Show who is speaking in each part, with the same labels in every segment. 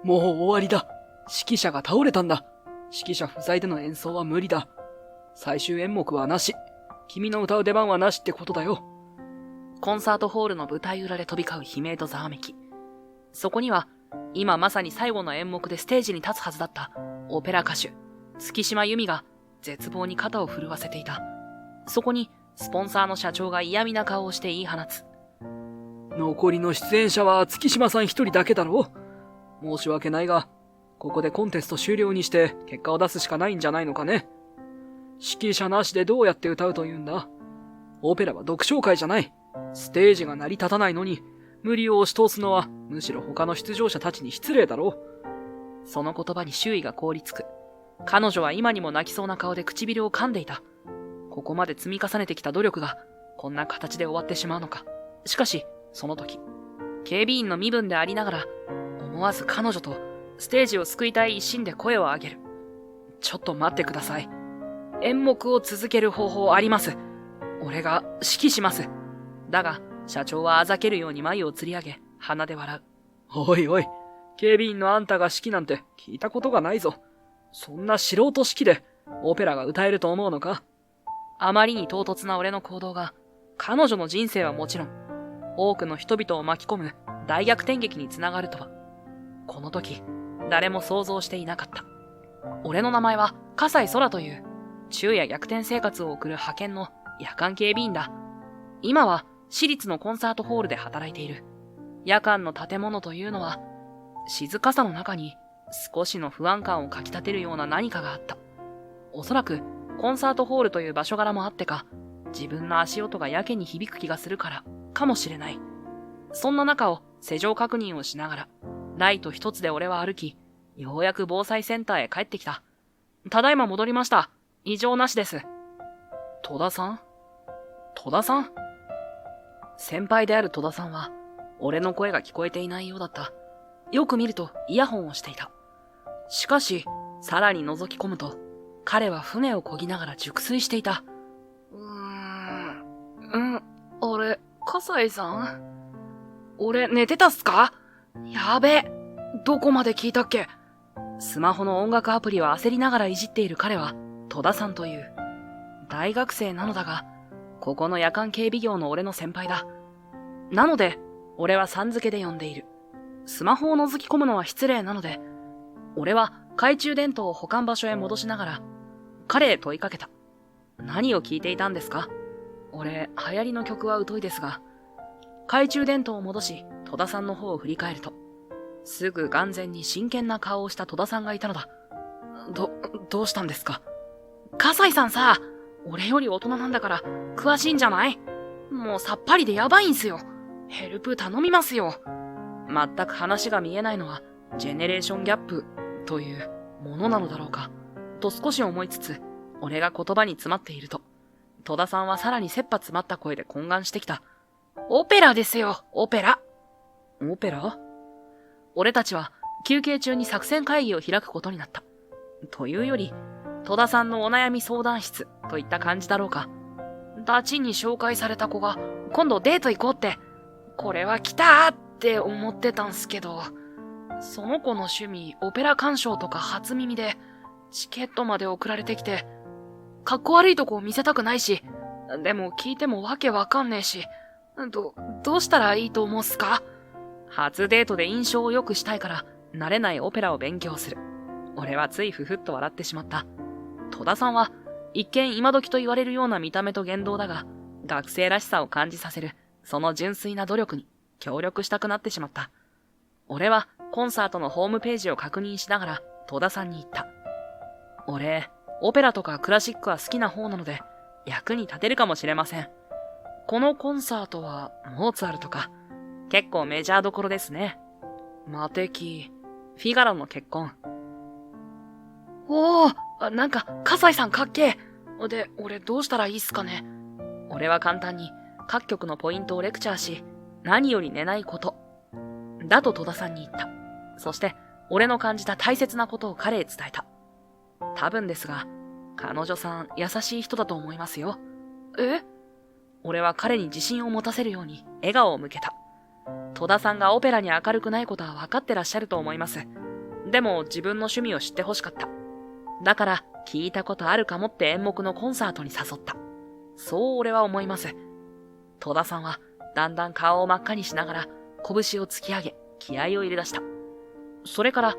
Speaker 1: もう終わりだ。指揮者が倒れたんだ。指揮者不在での演奏は無理だ。最終演目はなし。君の歌う出番はなしってことだよ。
Speaker 2: コンサートホールの舞台裏で飛び交う悲鳴とざわめき。そこには、今まさに最後の演目でステージに立つはずだったオペラ歌手、月島由美が絶望に肩を震わせていた。そこに、スポンサーの社長が嫌味な顔をして言い放つ。
Speaker 1: 残りの出演者は月島さん一人だけだろう。申し訳ないが、ここでコンテスト終了にして結果を出すしかないんじゃないのかね。指揮者なしでどうやって歌うというんだ。オペラは独唱会じゃない。ステージが成り立たないのに、無理を押し通すのはむしろ他の出場者たちに失礼だろ
Speaker 2: う。その言葉に周囲が凍りつく。彼女は今にも泣きそうな顔で唇を噛んでいた。ここまで積み重ねてきた努力がこんな形で終わってしまうのか。しかし、その時、警備員の身分でありながら、思わず彼女とステージを救いたい一心で声を上げる。ちょっと待ってください。演目を続ける方法あります。俺が指揮します。だが、社長はあざけるように眉をつり上げ、鼻で笑う。
Speaker 1: おいおい、警備員のあんたが指揮なんて聞いたことがないぞ。そんな素人指揮でオペラが歌えると思うのか？
Speaker 2: あまりに唐突な俺の行動が、彼女の人生はもちろん、多くの人々を巻き込む大逆転劇につながるとは、この時、誰も想像していなかった。俺の名前は、笠井空という、昼夜逆転生活を送る派遣の夜間警備員だ。今は、私立のコンサートホールで働いている。夜間の建物というのは、静かさの中に少しの不安感をかき立てるような何かがあった。おそらく、コンサートホールという場所柄もあってか、自分の足音がやけに響く気がするから、かもしれない。そんな中を施錠確認をしながら、ライト一つで俺は歩き、ようやく防災センターへ帰ってきた。ただいま戻りました。異常なしです。戸田さん？先輩である戸田さんは、俺の声が聞こえていないようだった。よく見るとイヤホンをしていた。しかし、さらに覗き込むと、彼は船を漕ぎながら熟睡していた。笠井さん？俺寝てたっすか？やべえ。どこまで聞いたっけ？スマホの音楽アプリを焦りながらいじっている彼は、戸田さんという。大学生なのだが、ここの夜間警備業の俺の先輩だ。なので、俺はさん付けで呼んでいる。スマホを覗き込むのは失礼なので、俺は懐中電灯を保管場所へ戻しながら、彼へ問いかけた。何を聞いていたんですか？俺、流行りの曲は疎いですが、懐中電灯を戻し、戸田さんの方を振り返ると、すぐ眼前に真剣な顔をした戸田さんがいたのだ。どうしたんですか？笠井さんさ、俺より大人なんだから、詳しいんじゃない？もうさっぱりでやばいんすよ。ヘルプ頼みますよ。全く話が見えないのは、ジェネレーションギャップというものなのだろうか、と少し思いつつ、俺が言葉に詰まっていると、戸田さんはさらに切羽詰まった声で懇願してきた。オペラですよ、オペラ。オペラ？俺たちは休憩中に作戦会議を開くことになった。というより、戸田さんのお悩み相談室といった感じだろうか。ダチに紹介された子が今度デート行こうって、これは来たーって思ってたんすけど、その子の趣味オペラ鑑賞とか初耳で、チケットまで送られてきて、かっこ悪いとこを見せたくないし、でも聞いてもわけわかんねえし、どうしたらいいと思うっすか？初デートで印象を良くしたいから、慣れないオペラを勉強する。俺はついふふっと笑ってしまった。戸田さんは、一見今時と言われるような見た目と言動だが、学生らしさを感じさせる、その純粋な努力に協力したくなってしまった。俺はコンサートのホームページを確認しながら戸田さんに言った。俺、オペラとかクラシックは好きな方なので、役に立てるかもしれません。このコンサートはモーツァルトか、結構メジャーどころですね。マテキ、フィガロの結婚。おー、なんか、笠井さんかっけえ。で、俺どうしたらいいっすかね。俺は簡単に各局のポイントをレクチャーし、何より寝ないこと。だと戸田さんに言った。そして、俺の感じた大切なことを彼へ伝えた。多分ですが、彼女さん優しい人だと思いますよ。え？俺は彼に自信を持たせるように笑顔を向けた。戸田さんがオペラに明るくないことは分かってらっしゃると思います。でも自分の趣味を知ってほしかった。だから聞いたことあるかもって演目のコンサートに誘った。そう俺は思います。戸田さんはだんだん顔を真っ赤にしながら拳を突き上げ気合を入れ出した。それから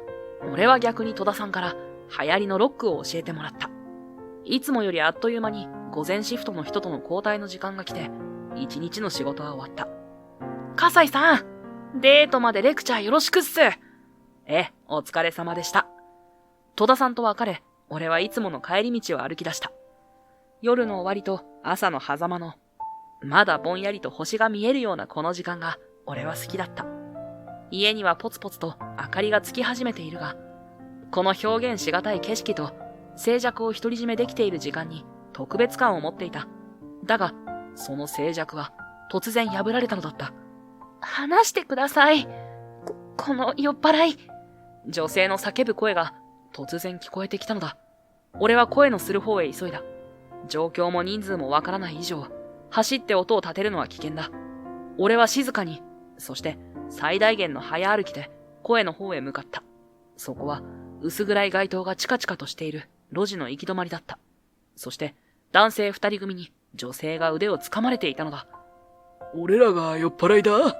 Speaker 2: 俺は逆に戸田さんから流行りのロックを教えてもらった。いつもよりあっという間に午前シフトの人との交代の時間が来て、一日の仕事は終わった。笠井さん、デートまでレクチャーよろしくっす。お疲れ様でした。戸田さんと別れ、俺はいつもの帰り道を歩き出した。夜の終わりと朝の狭間の、まだぼんやりと星が見えるようなこの時間が俺は好きだった。家にはポツポツと明かりがつき始めているが、この表現しがたい景色と静寂を独り占めできている時間に特別感を持っていた。だが、その静寂は突然破られたのだった。話してください。この酔っ払い。女性の叫ぶ声が突然聞こえてきたのだ。俺は声のする方へ急いだ。状況も人数もわからない以上、走って音を立てるのは危険だ。俺は静かに、そして最大限の早歩きで声の方へ向かった。そこは薄暗い街灯がチカチカとしている路地の行き止まりだった。そして男性二人組に女性が腕を掴まれていたのだ。
Speaker 1: 俺らが酔っ払いだ。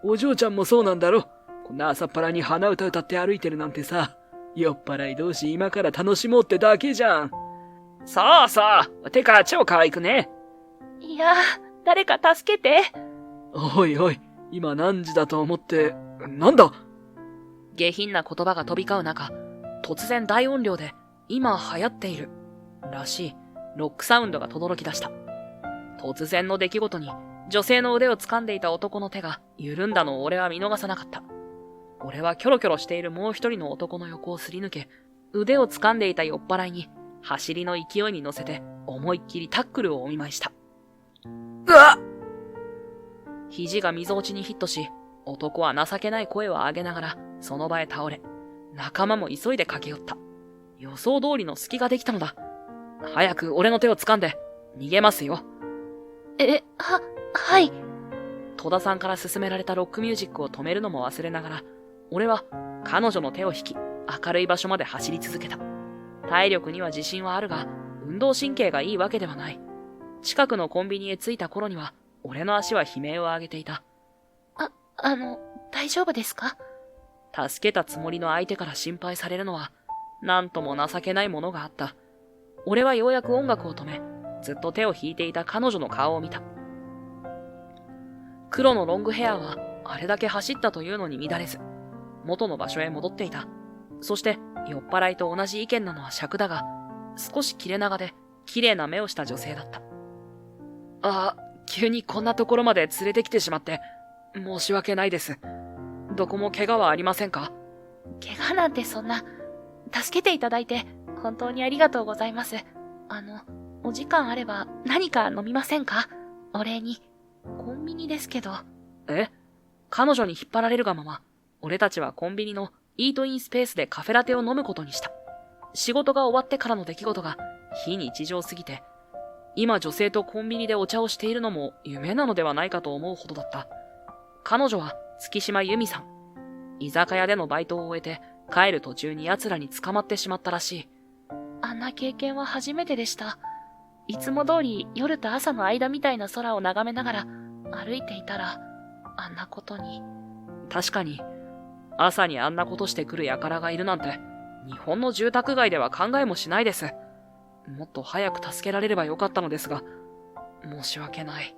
Speaker 1: お嬢ちゃんもそうなんだろ。こんな朝っぱらに鼻歌歌って歩いてるなんてさ。酔っ払い同士今から楽しもうってだけじゃん。そうそう。てか超可愛くね。
Speaker 2: いや、誰か助けて。
Speaker 1: おいおい、今何時だと思って、なんだ。
Speaker 2: 下品な言葉が飛び交う中、突然大音量で今流行っているらしいロックサウンドが轟き出した。突然の出来事に女性の腕を掴んでいた男の手が緩んだのを俺は見逃さなかった。俺はキョロキョロしているもう一人の男の横をすり抜け、腕を掴んでいた酔っ払いに走りの勢いに乗せて思いっきりタックルをお見舞いした。
Speaker 1: うわっ！
Speaker 2: 肘が溝落ちにヒットし、男は情けない声を上げながらその場へ倒れ、仲間も急いで駆け寄った。予想通りの隙ができたのだ。早く俺の手を掴んで逃げますよ。はい。戸田さんから勧められたロックミュージックを止めるのも忘れながら、俺は彼女の手を引き、明るい場所まで走り続けた。体力には自信はあるが、運動神経がいいわけではない。近くのコンビニへ着いた頃には、俺の足は悲鳴を上げていた。大丈夫ですか？助けたつもりの相手から心配されるのは、なんとも情けないものがあった。俺はようやく音楽を止め、ずっと手を引いていた彼女の顔を見た。黒のロングヘアはあれだけ走ったというのに乱れず、元の場所へ戻っていた。そして酔っ払いと同じ意見なのは尺だが、少し切れ長で綺麗な目をした女性だった。急にこんなところまで連れてきてしまって申し訳ないです。どこも怪我はありませんか？怪我なんてそんな。助けていただいて本当にありがとうございます。お時間あれば何か飲みませんか？お礼に。コンビニですけど。彼女に引っ張られるがまま、俺たちはコンビニのイートインスペースでカフェラテを飲むことにした。仕事が終わってからの出来事が非日常すぎて、今女性とコンビニでお茶をしているのも夢なのではないかと思うほどだった。彼女は月島由美さん。居酒屋でのバイトを終えて帰る途中に奴らに捕まってしまったらしい。あんな経験は初めてでした。いつも通り夜と朝の間みたいな空を眺めながら歩いていたら、あんなことに。確かに、朝にあんなことしてくる輩がいるなんて、日本の住宅街では考えもしないです。もっと早く助けられればよかったのですが、申し訳ない。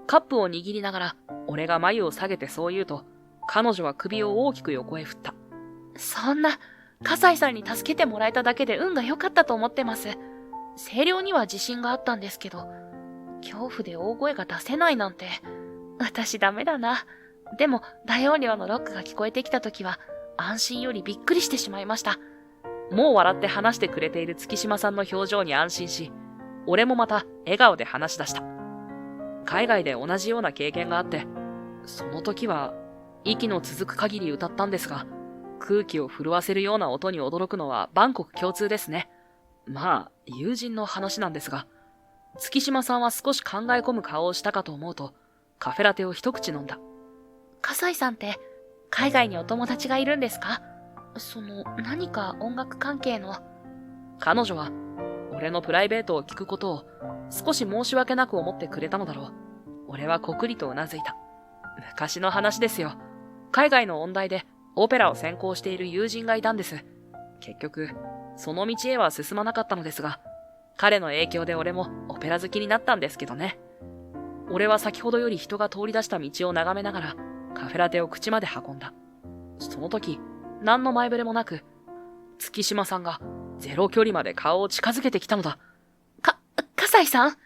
Speaker 2: カップを握りながら、俺が眉を下げてそう言うと、彼女は首を大きく横へ振った。そんな、笠井さんに助けてもらえただけで運が良かったと思ってます。声量には自信があったんですけど、恐怖で大声が出せないなんて、私ダメだな。でも大音量のロックが聞こえてきた時は、安心よりびっくりしてしまいました。もう笑って話してくれている月島さんの表情に安心し、俺もまた笑顔で話し出した。海外で同じような経験があって、その時は息の続く限り歌ったんですが、空気を震わせるような音に驚くのは万国共通ですね。まあ、友人の話なんですが、月島さんは少し考え込む顔をしたかと思うと、カフェラテを一口飲んだ。笠井さんって、海外にお友達がいるんですか？何か音楽関係の。彼女は、俺のプライベートを聞くことを少し申し訳なく思ってくれたのだろう。俺はこくりとうなずいた。昔の話ですよ。海外の音大でオペラを専攻している友人がいたんです。結局、その道へは進まなかったのですが、彼の影響で俺もオペラ好きになったんですけどね。俺は先ほどより人が通り出した道を眺めながらカフェラテを口まで運んだ。その時、何の前触れもなく、月島さんがゼロ距離まで顔を近づけてきたのだ。笠井さん、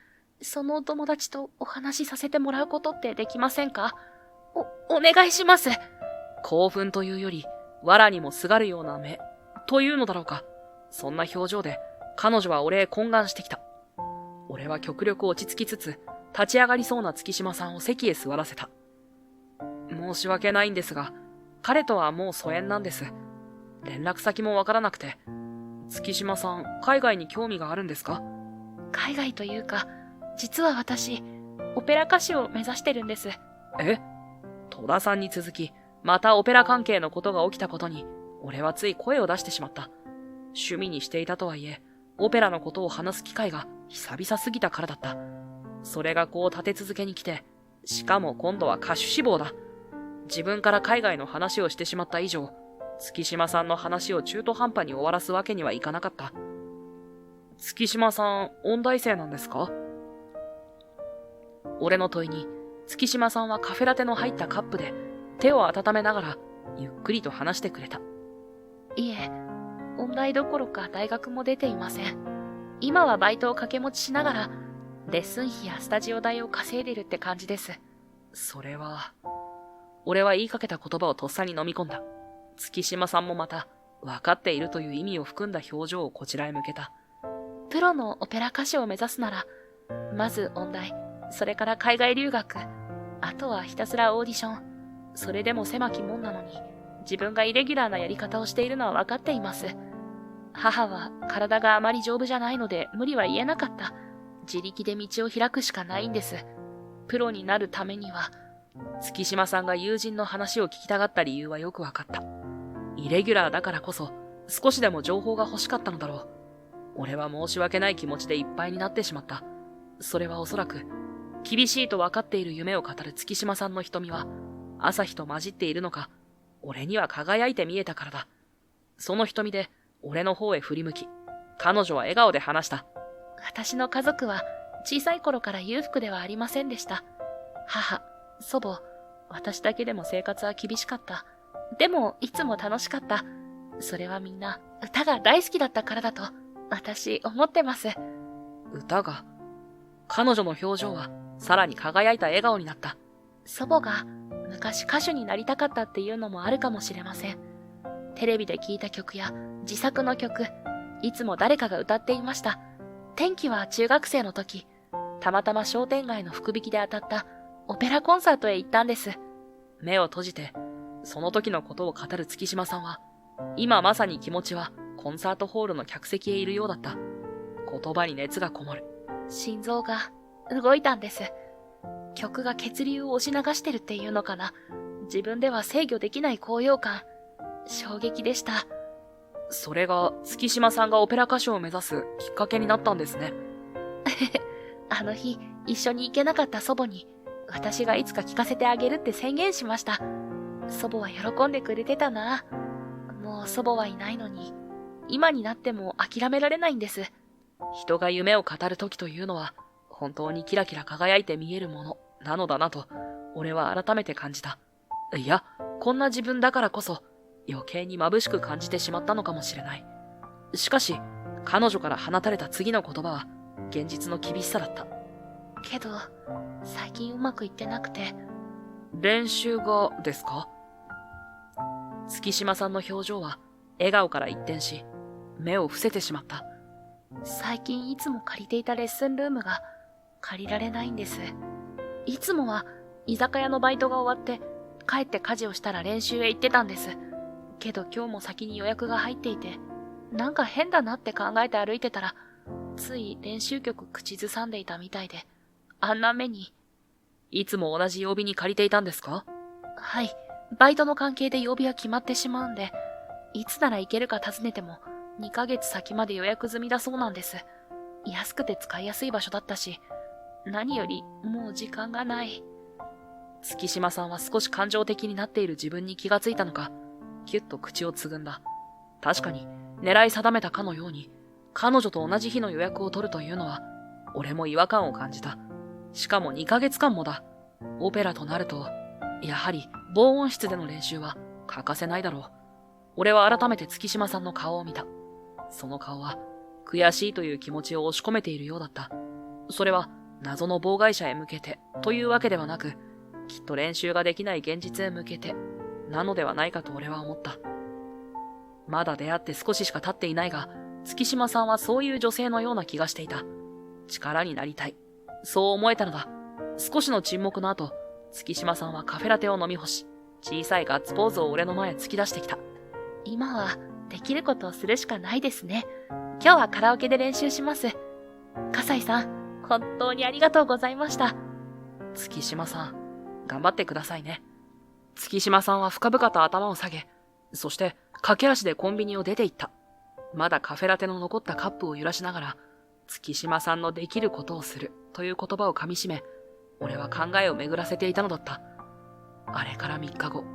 Speaker 2: そのお友達とお話しさせてもらうことってできませんか？お願いします。興奮というより、藁にもすがるような目、というのだろうか。そんな表情で、彼女は俺へ懇願してきた。俺は極力落ち着きつつ、立ち上がりそうな月島さんを席へ座らせた。申し訳ないんですが、彼とはもう疎遠なんです。連絡先もわからなくて。月島さん、海外に興味があるんですか？海外というか、実は私、オペラ歌手を目指してるんです。え？戸田さんに続き、またオペラ関係のことが起きたことに、俺はつい声を出してしまった。趣味にしていたとはいえ、オペラのことを話す機会が久々すぎたからだった。それがこう立て続けに来て、しかも今度は歌手志望だ。自分から海外の話をしてしまった以上、月島さんの話を中途半端に終わらすわけにはいかなかった。月島さん、音大生なんですか？俺の問いに、月島さんはカフェラテの入ったカップで手を温めながらゆっくりと話してくれた。いえ、音大どころか大学も出ていません。今はバイトを掛け持ちしながら、レッスン費やスタジオ代を稼いでるって感じです。それは、俺は言いかけた言葉をとっさに飲み込んだ。月島さんもまた、分かっているという意味を含んだ表情をこちらへ向けた。プロのオペラ歌手を目指すなら、まず音大、それから海外留学、あとはひたすらオーディション。それでも狭き門なのに、自分がイレギュラーなやり方をしているのは分かっています。母は体があまり丈夫じゃないので無理は言えなかった。自力で道を開くしかないんです。プロになるためには、月島さんが友人の話を聞きたがった理由はよく分かった。イレギュラーだからこそ、少しでも情報が欲しかったのだろう。俺は申し訳ない気持ちでいっぱいになってしまった。それはおそらく、厳しいと分かっている夢を語る月島さんの瞳は、朝日と混じっているのか、俺には輝いて見えたからだ。その瞳で、俺の方へ振り向き、彼女は笑顔で話した。私の家族は、小さい頃から裕福ではありませんでした。母、祖母、私だけでも生活は厳しかった。でも、いつも楽しかった。それはみんな、歌が大好きだったからだと、私、思ってます。歌が？彼女の表情は、さらに輝いた笑顔になった。祖母が、昔歌手になりたかったっていうのもあるかもしれません。テレビで聴いた曲や、自作の曲、いつも誰かが歌っていました。転機は中学生の時、たまたま商店街の福引きで当たったオペラコンサートへ行ったんです。目を閉じて、その時のことを語る月島さんは、今まさに気持ちはコンサートホールの客席へいるようだった。言葉に熱がこもる。心臓が動いたんです。曲が血流を押し流してるっていうのかな。自分では制御できない高揚感。衝撃でした。それが月島さんがオペラ歌手を目指すきっかけになったんですね。あの日、一緒に行けなかった祖母に、私がいつか聴かせてあげるって宣言しました。祖母は喜んでくれてたな。もう祖母はいないのに、今になっても諦められないんです。人が夢を語る時というのは、本当にキラキラ輝いて見えるものなのだなと、俺は改めて感じた。いや、こんな自分だからこそ、余計に眩しく感じてしまったのかもしれない。しかし、彼女から放たれた次の言葉は、現実の厳しさだった。けど、最近うまくいってなくて。練習がですか？月島さんの表情は、笑顔から一転し、目を伏せてしまった。最近いつも借りていたレッスンルームが、借りられないんです。いつもは、居酒屋のバイトが終わって、帰って家事をしたら練習へ行ってたんです。けど今日も先に予約が入っていて、なんか変だなって考えて歩いてたら、つい練習曲口ずさんでいたみたいで、あんな目に。いつも同じ曜日に借りていたんですか？はい、バイトの関係で曜日は決まってしまうんで、いつなら行けるか尋ねても、2ヶ月先まで予約済みだそうなんです。安くて使いやすい場所だったし、何よりもう時間がない。月島さんは少し感情的になっている自分に気がついたのか、キュッと口をつぐんだ。確かに、狙い定めたかのように、彼女と同じ日の予約を取るというのは、俺も違和感を感じた。しかも2ヶ月間もだ。オペラとなると、やはり防音室での練習は欠かせないだろう。俺は改めて月島さんの顔を見た。その顔は、悔しいという気持ちを押し込めているようだった。それは、謎の妨害者へ向けてというわけではなく、きっと練習ができない現実へ向けて、なのではないかと俺は思った。まだ出会って少ししか経っていないが、月島さんはそういう女性のような気がしていた。力になりたい。そう思えたのだ。少しの沈黙の後、月島さんはカフェラテを飲み干し、小さいガッツポーズを俺の前へ突き出してきた。今は、できることをするしかないですね。今日はカラオケで練習します。笠井さん、本当にありがとうございました。月島さん、頑張ってくださいね。月島さんは深々と頭を下げ、そして駆け足でコンビニを出て行った。まだカフェラテの残ったカップを揺らしながら、月島さんのできることをするという言葉を噛み締め、俺は考えを巡らせていたのだった。あれから3日後、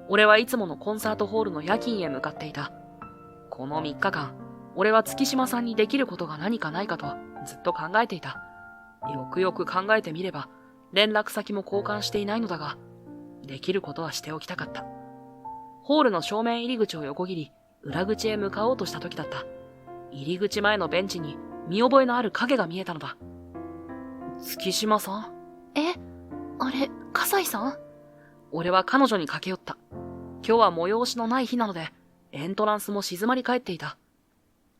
Speaker 2: 俺はいつものコンサートホールの夜勤へ向かっていた。この3日間、俺は月島さんにできることが何かないかとずっと考えていた。よくよく考えてみれば、連絡先も交換していないのだが、できることはしておきたかった。ホールの正面入り口を横切り、裏口へ向かおうとした時だった。入り口前のベンチに見覚えのある影が見えたのだ。月島さん？あれ、笠井さん？俺は彼女に駆け寄った。今日は催しのない日なので、エントランスも静まり返っていた。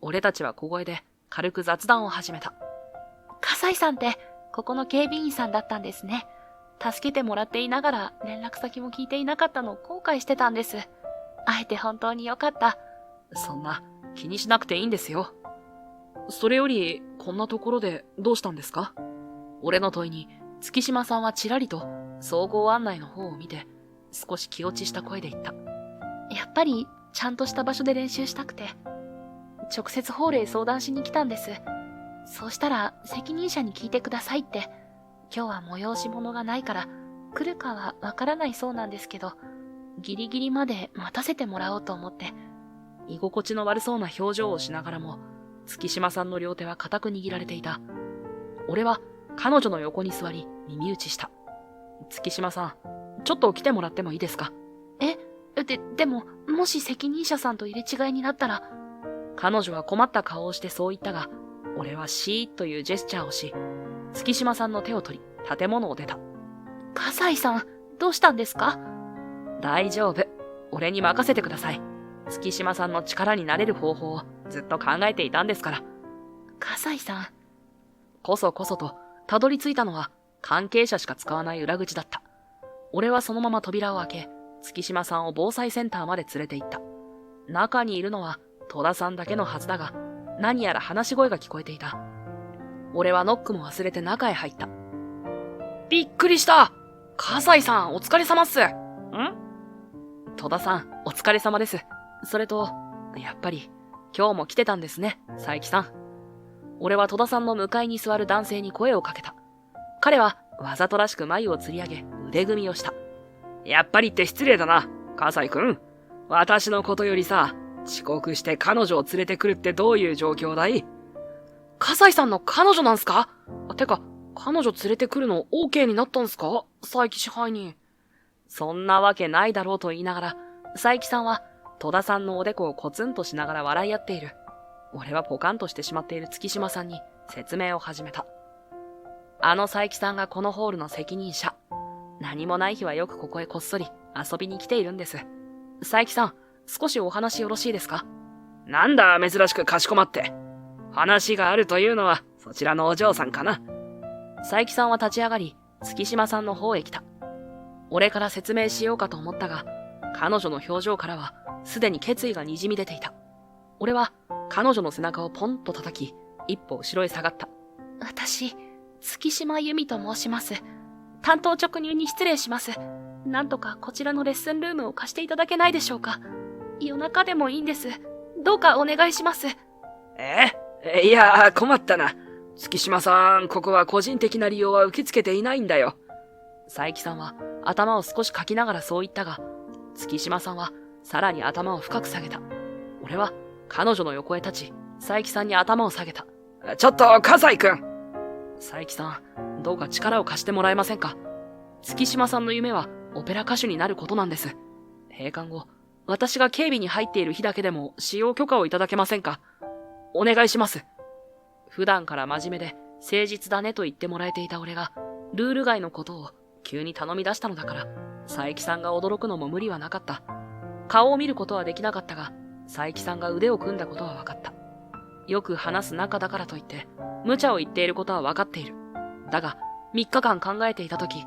Speaker 2: 俺たちは小声で軽く雑談を始めた。笠井さんって、ここの警備員さんだったんですね。助けてもらっていながら連絡先も聞いていなかったのを後悔してたんです。会えて本当によかった。そんな、気にしなくていいんですよ。それより、こんなところでどうしたんですか？俺の問いに、月島さんはちらりと総合案内の方を見て、少し気落ちした声で言った。やっぱり、ちゃんとした場所で練習したくて、直接ホールへ相談しに来たんです。そうしたら、責任者に聞いてくださいって、今日は催し物がないから、来るかはわからないそうなんですけど、ギリギリまで待たせてもらおうと思って、居心地の悪そうな表情をしながらも、月島さんの両手は固く握られていた。俺は彼女の横に座り耳打ちした。月島さん、ちょっと来てもらってもいいですか？でも、もし責任者さんと入れ違いになったら。彼女は困った顔をしてそう言ったが、俺はシーッというジェスチャーをし、月島さんの手を取り、建物を出た。笠井さん、どうしたんですか？大丈夫。俺に任せてください。月島さんの力になれる方法をずっと考えていたんですから。笠井さん。こそこそと、たどり着いたのは関係者しか使わない裏口だった。俺はそのまま扉を開け、月島さんを防災センターまで連れて行った。中にいるのは戸田さんだけのはずだが、何やら話し声が聞こえていた。俺はノックも忘れて中へ入った。びっくりした！笠井さん、お疲れ様っす。戸田さん、お疲れ様です。それと、やっぱり、今日も来てたんですね、佐伯さん。俺は戸田さんの向かいに座る男性に声をかけた。彼は、わざとらしく眉を吊り上げ、腕組みをした。やっぱりって失礼だな、笠井くん。私のことよりさ、遅刻して彼女を連れてくるってどういう状況だい？笠井さんの彼女なんすか？てか、彼女連れてくるの OK になったんすか？佐伯支配人。そんなわけないだろうと言いながら、佐伯さんは戸田さんのおでこをコツンとしながら笑い合っている。俺はポカンとしてしまっている月島さんに説明を始めた。あの佐伯さんがこのホールの責任者。何もない日はよくここへこっそり遊びに来ているんです。佐伯さん、少しお話よろしいですか？なんだ珍しくかしこまって。話があるというのはそちらのお嬢さんかな。佐伯さんは立ち上がり、月島さんの方へ来た。俺から説明しようかと思ったが、彼女の表情からはすでに決意がにじみ出ていた。俺は彼女の背中をポンと叩き、一歩後ろへ下がった。私、月島由美と申します。単刀直入に失礼します。なんとかこちらのレッスンルームを貸していただけないでしょうか。夜中でもいいんです。どうかお願いします。
Speaker 1: いや、困ったな。月島さん、ここは個人的な利用は受け付けていないんだよ。
Speaker 2: 佐伯さんは頭を少しかきながらそう言ったが、月島さんはさらに頭を深く下げた。俺は彼女の横へ立ち、佐伯さんに頭を下げた。
Speaker 1: ちょっと、葛西くん。
Speaker 2: 佐伯さん、どうか力を貸してもらえませんか。月島さんの夢はオペラ歌手になることなんです。閉館後、私が警備に入っている日だけでも使用許可をいただけませんか。お願いします。普段から真面目で誠実だねと言ってもらえていた俺が、ルール外のことを急に頼み出したのだから、佐伯さんが驚くのも無理はなかった。顔を見ることはできなかったが、佐伯さんが腕を組んだことは分かった。よく話す仲だからといって、無茶を言っていることは分かっている。だが、3日間考えていたとき、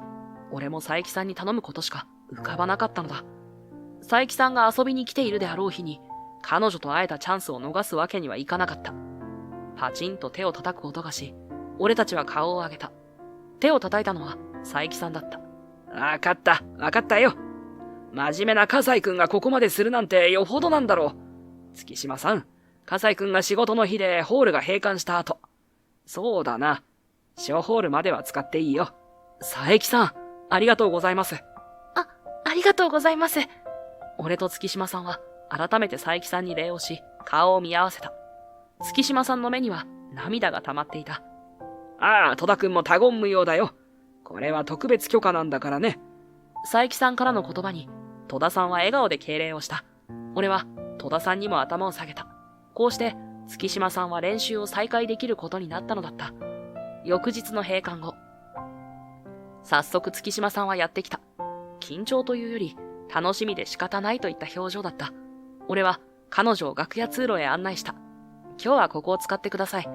Speaker 2: 俺も佐伯さんに頼むことしか浮かばなかったのだ。佐伯さんが遊びに来ているであろう日に、彼女と会えたチャンスを逃すわけにはいかなかった。パチンと手を叩く音がし、俺たちは顔を上げた。手を叩いたのは佐伯さんだった。
Speaker 1: わかったよ。真面目な葛西くんがここまでするなんてよほどなんだろう。月島さん、葛西くんが仕事の日でホールが閉館した後。そうだな。小ホールまでは使っていいよ。
Speaker 2: 佐伯さん、ありがとうございます。ありがとうございます。俺と月島さんは改めて佐伯さんに礼をし、顔を見合わせた。月島さんの目には涙が溜まっていた。
Speaker 1: ああ、戸田くんも他言無用だよ。これは特別許可なんだからね。
Speaker 2: 佐伯さんからの言葉に、戸田さんは笑顔で敬礼をした。俺は戸田さんにも頭を下げた。こうして月島さんは練習を再開できることになったのだった。翌日の閉館後、早速月島さんはやってきた。緊張というより楽しみで仕方ないといった表情だった。俺は彼女を楽屋通路へ案内した。今日はここを使ってください。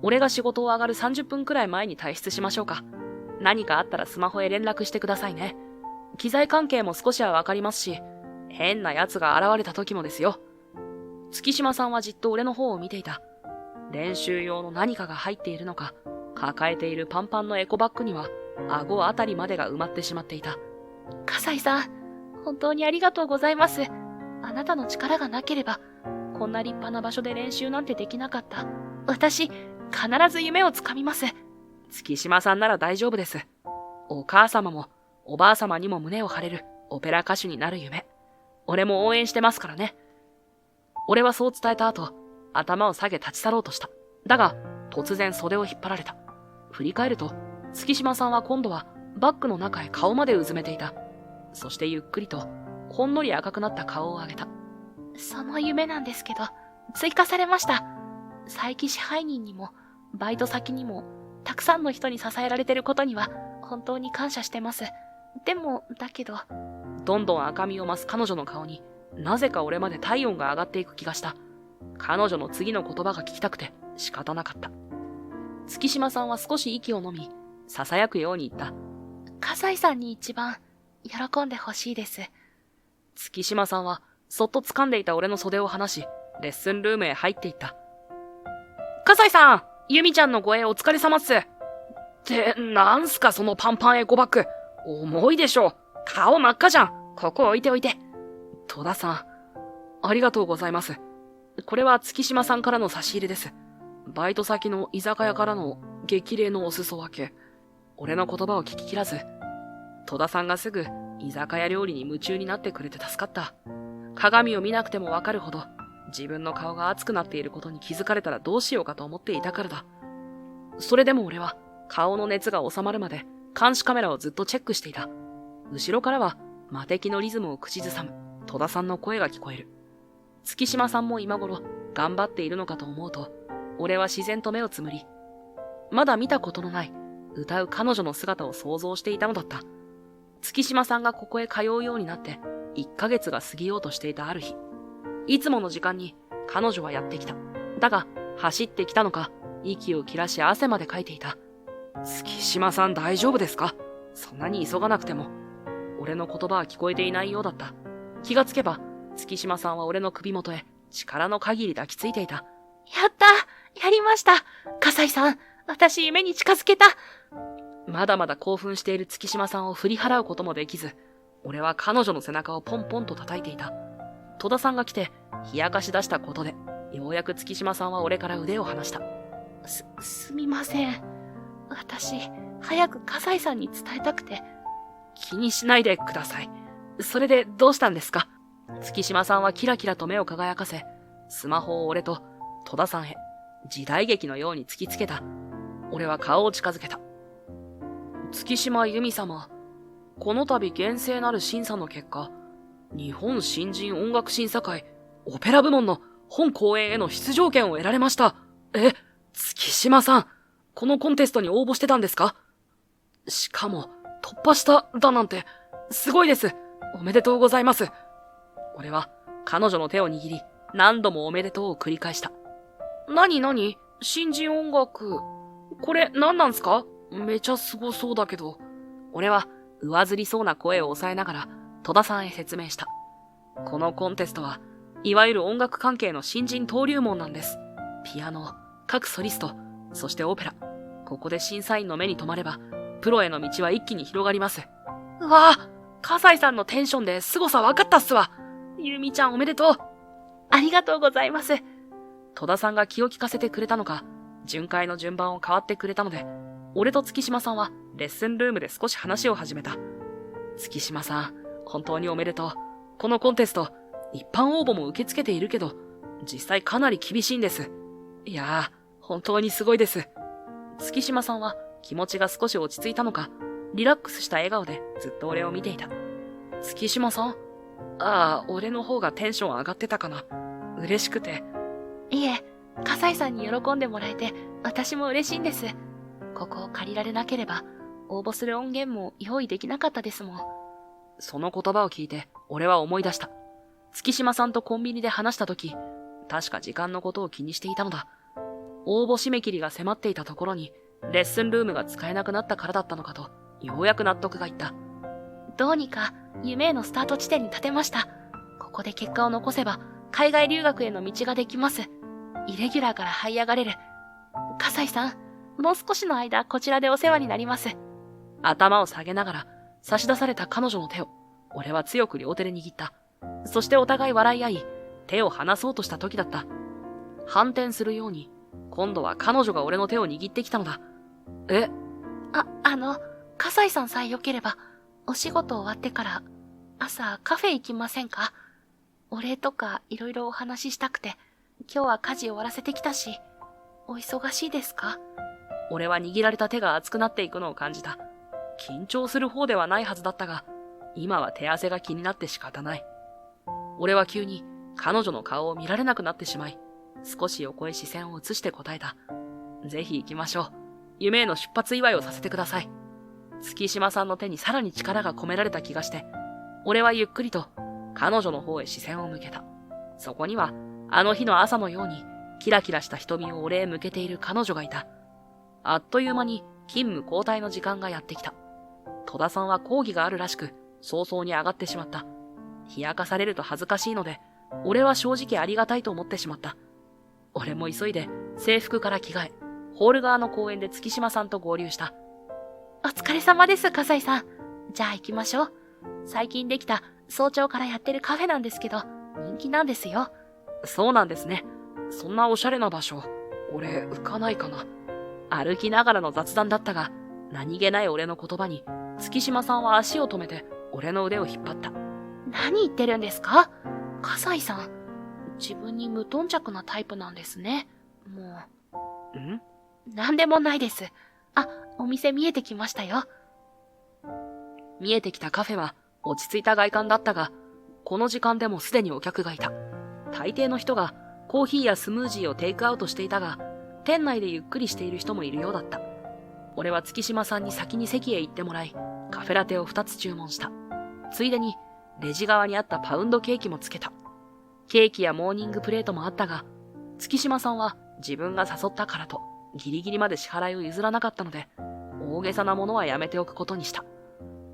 Speaker 2: 俺が仕事を上がる30分くらい前に退出しましょうか。何かあったらスマホへ連絡してくださいね。機材関係も少しはわかりますし、変な奴が現れた時もですよ。月島さんはじっと俺の方を見ていた。練習用の何かが入っているのか、抱えているパンパンのエコバッグには顎あたりまでが埋まってしまっていた。葛西さん、本当にありがとうございます。あなたの力がなければ、こんな立派な場所で練習なんてできなかった。私、必ず夢をつかみます。月島さんなら大丈夫です。お母様もおばあ様にも胸を張れるオペラ歌手になる夢。俺も応援してますからね。俺はそう伝えた後、頭を下げ立ち去ろうとした。だが、突然袖を引っ張られた。振り返ると、月島さんは今度はバッグの中へ顔までうずめていた。そしてゆっくりと、ほんのり赤くなった顔を上げた。その夢なんですけど、追加されました。佐伯支配人にも、バイト先にも、たくさんの人に支えられてることには、本当に感謝してます。でも、だけど、どんどん赤みを増す彼女の顔に、なぜか俺まで体温が上がっていく気がした。彼女の次の言葉が聞きたくて仕方なかった。月島さんは少し息を飲み、囁くように言った。葛西さんに一番喜んでほしいです。月島さんはそっと掴んでいた俺の袖を離し、レッスンルームへ入っていった。葛西さん、由美ちゃんの護衛お疲れ様っす。って、なんすかそのパンパンエコバッグ。重いでしょ。顔真っ赤じゃん。ここ置いておいて。戸田さん、ありがとうございます。これは月島さんからの差し入れです。バイト先の居酒屋からの激励のお裾分け。俺の言葉を聞き切らず、戸田さんがすぐ居酒屋料理に夢中になってくれて助かった。鏡を見なくてもわかるほど、自分の顔が熱くなっていることに気づかれたらどうしようかと思っていたからだ。それでも俺は、顔の熱が収まるまで監視カメラをずっとチェックしていた。後ろからは、魔敵のリズムを口ずさむ戸田さんの声が聞こえる。月島さんも今頃頑張っているのかと思うと、俺は自然と目をつむり、まだ見たことのない歌う彼女の姿を想像していたのだった。月島さんがここへ通うようになって1ヶ月が過ぎようとしていたある日、いつもの時間に彼女はやってきた。だが走ってきたのか、息を切らし汗までかいていた。月島さん大丈夫ですか？そんなに急がなくても。俺の言葉は聞こえていないようだった。気がつけば月島さんは俺の首元へ力の限り抱きついていた。やったやりました葛西さん、私夢に近づけた。まだまだ興奮している月島さんを振り払うこともできず、俺は彼女の背中をポンポンと叩いていた。戸田さんが来て、冷やかし出したことで、ようやく月島さんは俺から腕を離した。すみません。私、早く笠井さんに伝えたくて。気にしないでください。それでどうしたんですか？月島さんはキラキラと目を輝かせ、スマホを俺と戸田さんへ、時代劇のように突きつけた。俺は顔を近づけた。月島由美様、この度厳正なる審査の結果、日本新人音楽審査会オペラ部門の本公演への出場権を得られました。月島さん、このコンテストに応募してたんですか？しかも、突破しただなんて、すごいです。おめでとうございます。俺は彼女の手を握り、何度もおめでとうを繰り返した。なに新人音楽。これ何なんすか？めちゃすごそうだけど。俺は上ずりそうな声を抑えながら戸田さんへ説明した。このコンテストは、いわゆる音楽関係の新人登竜門なんです。ピアノ、各ソリスト、そしてオペラ。ここで審査員の目に留まれば、プロへの道は一気に広がります。うわぁ、笠井さんのテンションで凄さ分かったっすわ。ゆみちゃんおめでとう。ありがとうございます。戸田さんが気を利かせてくれたのか、巡回の順番を変わってくれたので、俺と月島さんはレッスンルームで少し話を始めた。月島さん、本当におめでとう。このコンテスト、一般応募も受け付けているけど、実際かなり厳しいんです。いやー、本当にすごいです。月島さんは気持ちが少し落ち着いたのか、リラックスした笑顔でずっと俺を見ていた。月島さん？ああ、俺の方がテンション上がってたかな。嬉しくて。いえ、笠井さんに喜んでもらえて、私も嬉しいんです。ここを借りられなければ、応募する音源も用意できなかったですもん。その言葉を聞いて、俺は思い出した。月島さんとコンビニで話した時、確か時間のことを気にしていたのだ。応募締め切りが迫っていたところに、レッスンルームが使えなくなったからだったのかと、ようやく納得がいった。どうにか、夢へのスタート地点に立てました。ここで結果を残せば、海外留学への道ができます。イレギュラーから這い上がれる。笠井さん、もう少しの間、こちらでお世話になります。頭を下げながら、差し出された彼女の手を、俺は強く両手で握った。そしてお互い笑い合い、手を離そうとした時だった。反転するように、今度は彼女が俺の手を握ってきたのだ。笠井さんさえ良ければ、お仕事終わってから、朝カフェ行きませんか？お礼とかいろいろお話ししたくて、今日は家事終わらせてきたし、お忙しいですか？俺は握られた手が熱くなっていくのを感じた。緊張する方ではないはずだったが、今は手汗が気になって仕方ない。俺は急に彼女の顔を見られなくなってしまい、少し横へ視線を移して答えた。ぜひ行きましょう。夢への出発祝いをさせてください。月島さんの手にさらに力が込められた気がして、俺はゆっくりと彼女の方へ視線を向けた。そこには、あの日の朝のようにキラキラした瞳を俺へ向けている彼女がいた。あっという間に勤務交代の時間がやってきた。戸田さんは講義があるらしく、早々に上がってしまった。冷やかされると恥ずかしいので、俺は正直ありがたいと思ってしまった。俺も急いで制服から着替え、ホール側の公園で月島さんと合流した。お疲れ様です、笠井さん。じゃあ行きましょう。最近できた早朝からやってるカフェなんですけど、人気なんですよ。そうなんですね。そんなおしゃれな場所、俺浮かないかな。歩きながらの雑談だったが、何気ない俺の言葉に、月島さんは足を止めて俺の腕を引っ張った。何言ってるんですか？笠井さん。自分に無頓着なタイプなんですね。もう。なんでもないです。あ、お店見えてきましたよ。見えてきたカフェは落ち着いた外観だったが、この時間でもすでにお客がいた。大抵の人がコーヒーやスムージーをテイクアウトしていたが、店内でゆっくりしている人もいるようだった。俺は月島さんに先に席へ行ってもらい、カフェラテを2つ注文した。ついでに、レジ側にあったパウンドケーキもつけた。ケーキやモーニングプレートもあったが、月島さんは自分が誘ったからと、ギリギリまで支払いを譲らなかったので、大げさなものはやめておくことにした。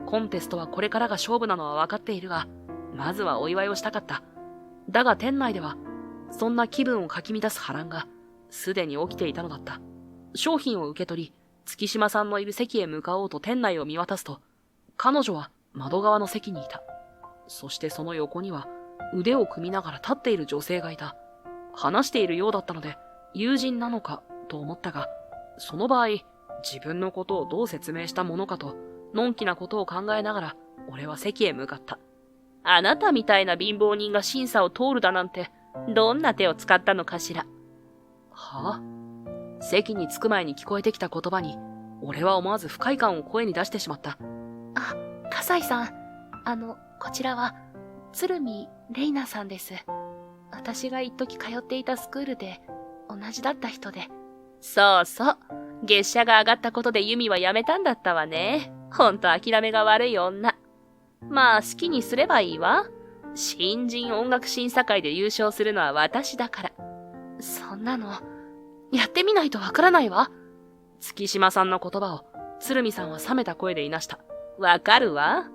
Speaker 2: コンテストはこれからが勝負なのは分かっているが、まずはお祝いをしたかった。だが店内では、そんな気分をかき乱す波乱が、すでに起きていたのだった。商品を受け取り、月島さんのいる席へ向かおうと店内を見渡すと、彼女は窓側の席にいた。そしてその横には、腕を組みながら立っている女性がいた。話しているようだったので、友人なのかと思ったが、その場合、自分のことをどう説明したものかと、のんきなことを考えながら、俺は席へ向かった。あなたみたいな貧乏人が審査を通るだなんて、どんな手を使ったのかしら。はあ？席に着く前に聞こえてきた言葉に、俺は思わず不快感を声に出してしまった。
Speaker 3: あ、葛西さん。こちらは、鶴見玲奈さんです。私が一時通っていたスクールで、同じだった人で。
Speaker 2: そうそう。月謝が上がったことでユミは辞めたんだったわね。ほんと諦めが悪い女。まあ好きにすればいいわ。新人音楽審査会で優勝するのは私だから。
Speaker 3: そんなの、やってみないとわからないわ。
Speaker 2: 月島さんの言葉を、鶴見さんは冷めた声で言いなした。わかるわ。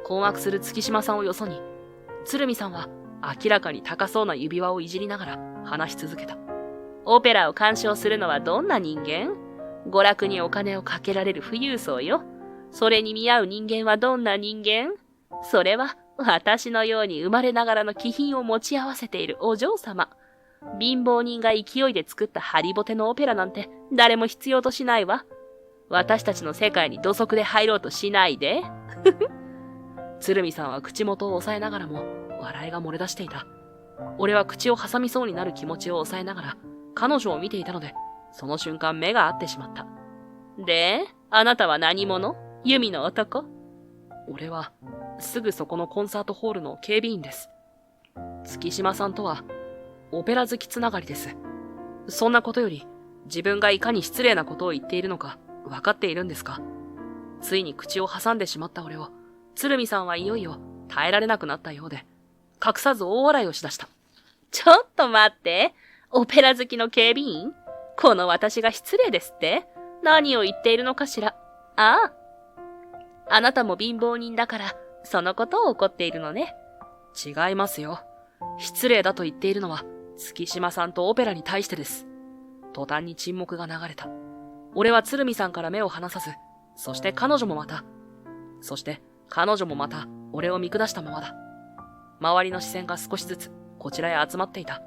Speaker 2: 困惑する月島さんをよそに、鶴見さんは明らかに高そうな指輪をいじりながら話し続けた。オペラを鑑賞するのはどんな人間？娯楽にお金をかけられる富裕層よ。それに見合う人間はどんな人間？それは私のように生まれながらの気品を持ち合わせているお嬢様。貧乏人が勢いで作ったハリボテのオペラなんて誰も必要としないわ。私たちの世界に土足で入ろうとしないで。鶴見さんは口元を押さえながらも笑いが漏れ出していた。俺は口を挟みそうになる気持ちを抑えながら彼女を見ていたので、その瞬間目が合ってしまった。で、あなたは何者？弓の男？俺はすぐそこのコンサートホールの警備員です。月島さんとはオペラ好きつながりです。そんなことより自分がいかに失礼なことを言っているのか分かっているんですか？ついに口を挟んでしまった俺を鶴見さんはいよいよ耐えられなくなったようで、隠さず大笑いをしだした。ちょっと待って。オペラ好きの警備員？この私が失礼ですって？何を言っているのかしら？ああ。あなたも貧乏人だから、そのことを怒っているのね。違いますよ。失礼だと言っているのは、月島さんとオペラに対してです。途端に沈黙が流れた。俺は鶴見さんから目を離さず、そして彼女もまた、俺を見下したままだ。周りの視線が少しずつ、こちらへ集まっていた。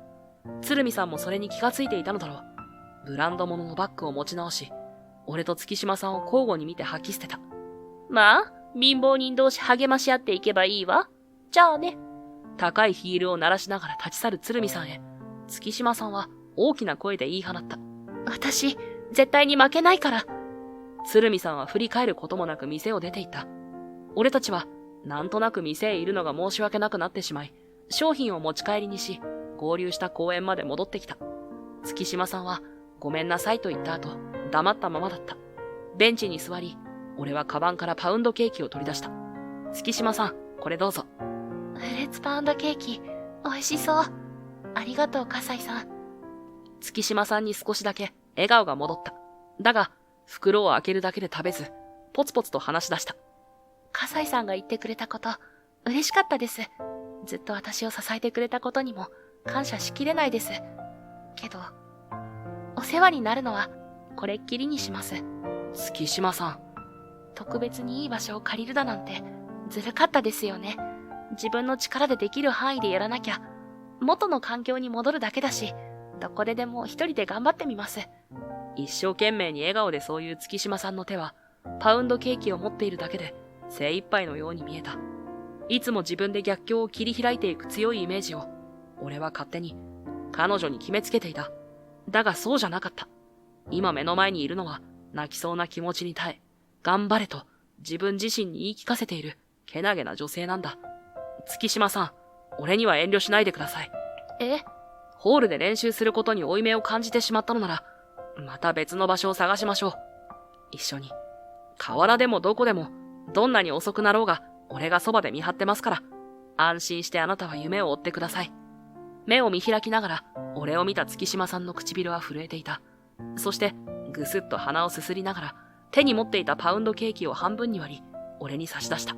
Speaker 2: 鶴見さんもそれに気がついていたのだろう。ブランド物のバッグを持ち直し、俺と月島さんを交互に見て吐き捨てた。まあ、貧乏人同士励まし合っていけばいいわ。じゃあね。高いヒールを鳴らしながら立ち去る鶴見さんへ、月島さんは大きな声で言い放った。
Speaker 3: 私、絶対に負けないから。
Speaker 2: 鶴見さんは振り返ることもなく店を出て行った。俺たちは、なんとなく店へいるのが申し訳なくなってしまい、商品を持ち帰りにし、合流した公園まで戻ってきた。月島さんは、ごめんなさいと言った後、黙ったままだった。ベンチに座り、俺はカバンからパウンドケーキを取り出した。月島さん、これどうぞ。
Speaker 3: フルーツパウンドケーキ、美味しそう。ありがとう、葛西さん。
Speaker 2: 月島さんに少しだけ笑顔が戻った。だが、袋を開けるだけで食べず、ポツポツと話し出した。
Speaker 3: 葛西さんが言ってくれたこと、嬉しかったです。ずっと私を支えてくれたことにも感謝しきれないです。けど、お世話になるのはこれっきりにします。
Speaker 2: 月島さん。
Speaker 3: 特別にいい場所を借りるだなんてずるかったですよね。自分の力でできる範囲でやらなきゃ元の環境に戻るだけだし、どこででも一人で頑張ってみます。
Speaker 2: 一生懸命に笑顔でそういう月島さんの手はパウンドケーキを持っているだけで精一杯のように見えた。いつも自分で逆境を切り開いていく強いイメージを俺は勝手に彼女に決めつけていた。だがそうじゃなかった。今目の前にいるのは泣きそうな気持ちに耐え、頑張れと自分自身に言い聞かせているけなげな女性なんだ。月島さん、俺には遠慮しないでください。ホールで練習することに負い目を感じてしまったのなら、また別の場所を探しましょう。一緒に。河原でもどこでも、どんなに遅くなろうが、俺がそばで見張ってますから、安心してあなたは夢を追ってください。目を見開きながら、俺を見た月島さんの唇は震えていた。そして、ぐすっと鼻をすすりながら、手に持っていたパウンドケーキを半分に割り、俺に差し出した。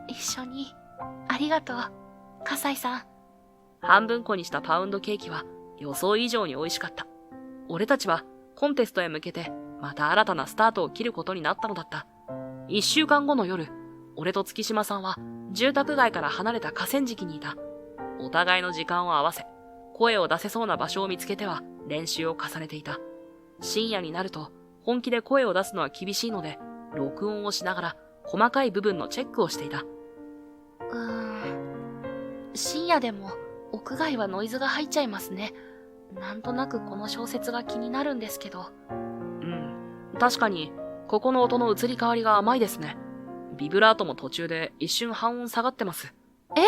Speaker 3: 一緒に、ありがとう、葛西さん。
Speaker 2: 半分こにしたパウンドケーキは予想以上に美味しかった。俺たちはコンテストへ向けてまた新たなスタートを切ることになったのだった。1週間後の夜、俺と月島さんは住宅街から離れた河川敷にいた。お互いの時間を合わせ、声を出せそうな場所を見つけては練習を重ねていた。深夜になると本気で声を出すのは厳しいので、録音をしながら細かい部分のチェックをしていた。
Speaker 3: 深夜でも屋外はノイズが入っちゃいますね。なんとなくこの小説が気になるんですけど。
Speaker 2: 確かに、ここの音の移り変わりが甘いですね。ビブラートも途中で一瞬半音下がってます。
Speaker 3: え？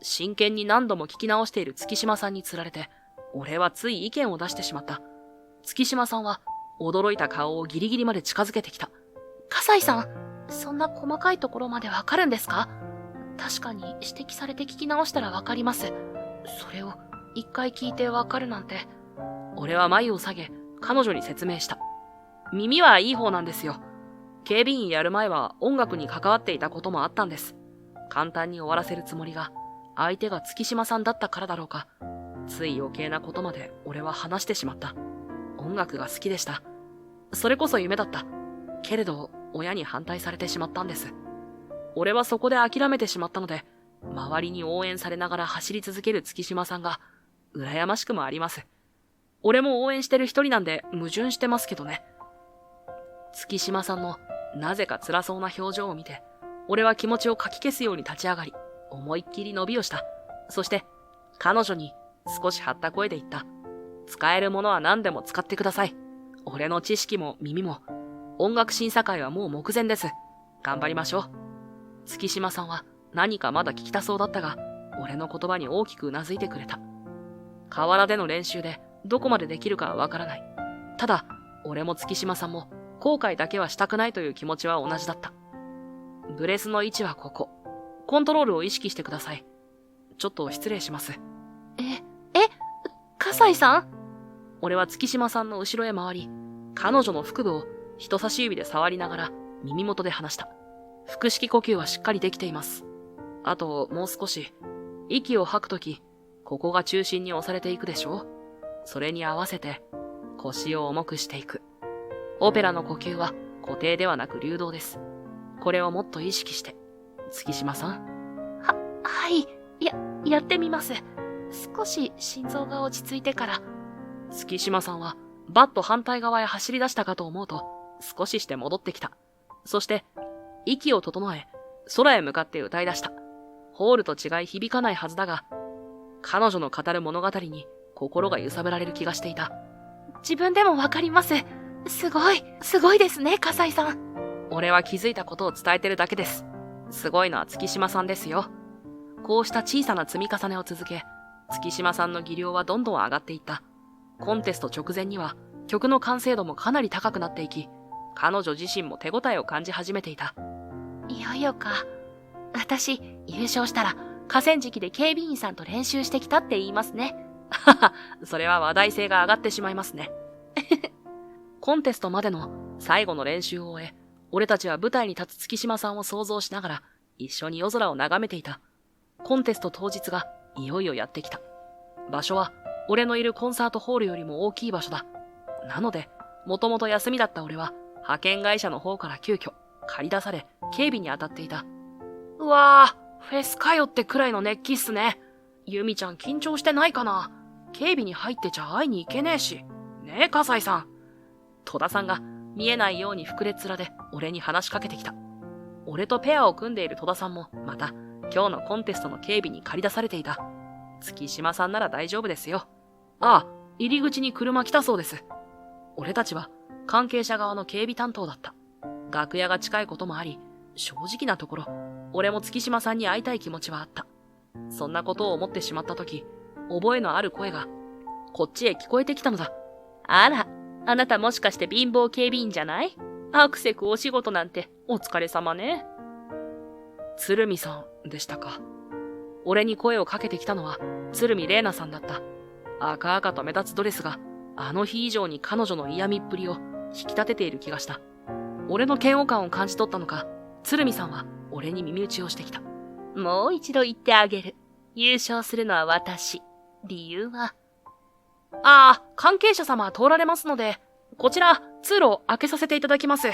Speaker 2: 真剣に何度も聞き直している月島さんにつられて、俺はつい意見を出してしまった。月島さんは驚いた顔をギリギリまで近づけてきた。
Speaker 3: 笠井さん、そんな細かいところまでわかるんですか？確かに指摘されて聞き直したらわかります。それを一回聞いてわかるなんて。
Speaker 2: 俺は眉を下げ、彼女に説明した。耳はいい方なんですよ。警備員やる前は音楽に関わっていたこともあったんです。簡単に終わらせるつもりが、相手が月島さんだったからだろうか。つい余計なことまで俺は話してしまった。音楽が好きでした。それこそ夢だった。けれど、親に反対されてしまったんです。俺はそこで諦めてしまったので、周りに応援されながら走り続ける月島さんが、羨ましくもあります。俺も応援してる一人なんで矛盾してますけどね。月島さんのなぜか辛そうな表情を見て、俺は気持ちをかき消すように立ち上がり、思いっきり伸びをした。そして、彼女に少し張った声で言った。使えるものは何でも使ってください。俺の知識も耳も、音楽審査会はもう目前です。頑張りましょう。月島さんは何かまだ聞きたそうだったが、俺の言葉に大きくうなずいてくれた。河原での練習でどこまでできるかはわからない。ただ、俺も月島さんも後悔だけはしたくないという気持ちは同じだった。ブレスの位置はここ。コントロールを意識してください。ちょっと失礼します。
Speaker 3: 笠井さん？
Speaker 2: 俺は月島さんの後ろへ回り、彼女の腹部を人差し指で触りながら耳元で話した。腹式呼吸はしっかりできています。あともう少し、息を吐くとき、ここが中心に押されていくでしょ？それに合わせて腰を重くしていく。オペラの呼吸は固定ではなく流動です。これをもっと意識して。月島さん。
Speaker 3: はい。やってみます。少し心臓が落ち着いてから。
Speaker 2: 月島さんはバッと反対側へ走り出したかと思うと、少しして戻ってきた。そして、息を整え、空へ向かって歌い出した。ホールと違い響かないはずだが、彼女の語る物語に心が揺さぶられる気がしていた。
Speaker 3: 自分でもわかります。すごいですね、笠井さん。
Speaker 2: 俺は気づいたことを伝えてるだけです。すごいのは月島さんですよ。こうした小さな積み重ねを続け、月島さんの技量はどんどん上がっていった。コンテスト直前には曲の完成度もかなり高くなっていき、彼女自身も手応えを感じ始めていた。
Speaker 3: いよいよか。私、優勝したら河川敷で警備員さんと練習してきたって言いますね。
Speaker 2: はは、それは話題性が上がってしまいますね。コンテストまでの最後の練習を終え、俺たちは舞台に立つ月島さんを想像しながら一緒に夜空を眺めていた。コンテスト当日がいよいよやってきた。場所は俺のいるコンサートホールよりも大きい場所だ。なので、もともと休みだった俺は派遣会社の方から急遽借り出され警備に当たっていた。うわぁ、フェスかよってくらいの熱気っすね。ユミちゃん緊張してないかな？警備に入ってちゃ会いに行けねえし。ねえ、笠井さん。戸田さんが見えないように膨れ面で俺に話しかけてきた。俺とペアを組んでいる戸田さんもまた今日のコンテストの警備に借り出されていた。月島さんなら大丈夫ですよ。ああ、入り口に車来たそうです。俺たちは関係者側の警備担当だった。楽屋が近いこともあり、正直なところ、俺も月島さんに会いたい気持ちはあった。そんなことを思ってしまったとき、覚えのある声がこっちへ聞こえてきたのだ。あら、あなたもしかして貧乏警備員じゃない？アクセクお仕事なんてお疲れ様ね。鶴見さんでしたか。俺に声をかけてきたのは鶴見玲奈さんだった。赤々と目立つドレスがあの日以上に彼女の嫌味っぷりを引き立てている気がした。俺の嫌悪感を感じ取ったのか、鶴見さんは俺に耳打ちをしてきた。もう一度言ってあげる。優勝するのは私。理由は？ああ、関係者様は通られますので、こちら通路を開けさせていただきます。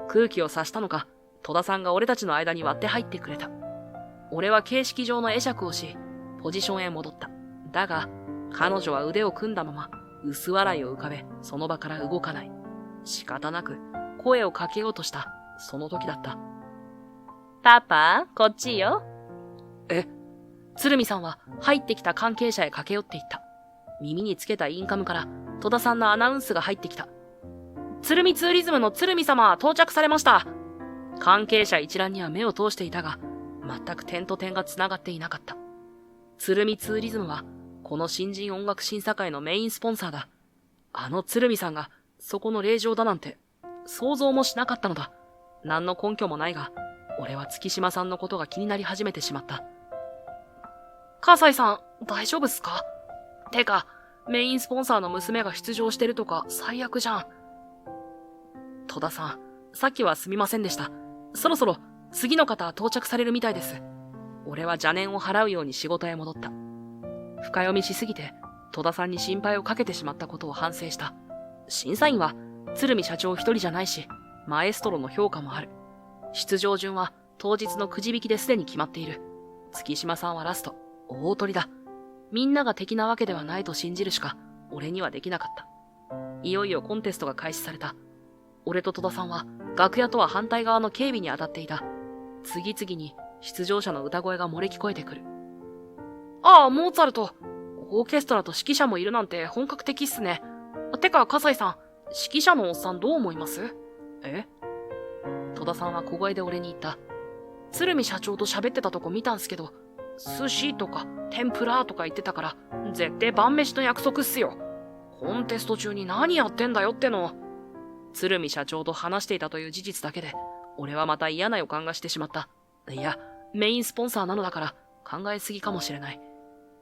Speaker 2: 空気を察したのか、戸田さんが俺たちの間に割って入ってくれた。俺は形式上の会釈をし、ポジションへ戻った。だが、彼女は腕を組んだまま、薄笑いを浮かべ、その場から動かない。仕方なく、声をかけようとした、その時だった。
Speaker 3: パパ、こっちよ。
Speaker 2: 鶴見さんは入ってきた関係者へ駆け寄っていった。耳につけたインカムから戸田さんのアナウンスが入ってきた。鶴見ツーリズムの鶴見様到着されました。関係者一覧には目を通していたが、全く点と点が繋がっていなかった。鶴見ツーリズムはこの新人音楽審査会のメインスポンサーだ。あの鶴見さんがそこの令状だなんて想像もしなかったのだ。何の根拠もないが、俺は月島さんのことが気になり始めてしまった。葛西さん、大丈夫っすか？てか、メインスポンサーの娘が出場してるとか最悪じゃん。戸田さん、さっきはすみませんでした。そろそろ次の方到着されるみたいです。俺は邪念を払うように仕事へ戻った。深読みしすぎて戸田さんに心配をかけてしまったことを反省した。審査員は鶴見社長一人じゃないし、マエストロの評価もある。出場順は当日のくじ引きですでに決まっている。月島さんはラスト、大取りだ。みんなが敵なわけではないと信じるしか俺にはできなかった。いよいよコンテストが開始された。俺と戸田さんは楽屋とは反対側の警備に当たっていた。次々に出場者の歌声が漏れ聞こえてくる。ああ、モーツァルト。オーケストラと指揮者もいるなんて本格的っすね。てか、葛西さん、指揮者のおっさんどう思います？戸田さんは小声で俺に言った。鶴見社長と喋ってたとこ見たんすけど、寿司とか天ぷらとか言ってたから、絶対晩飯の約束っすよ。コンテスト中に何やってんだよっての。鶴見社長と話していたという事実だけで、俺はまた嫌な予感がしてしまった。いや、メインスポンサーなのだから考えすぎかもしれない。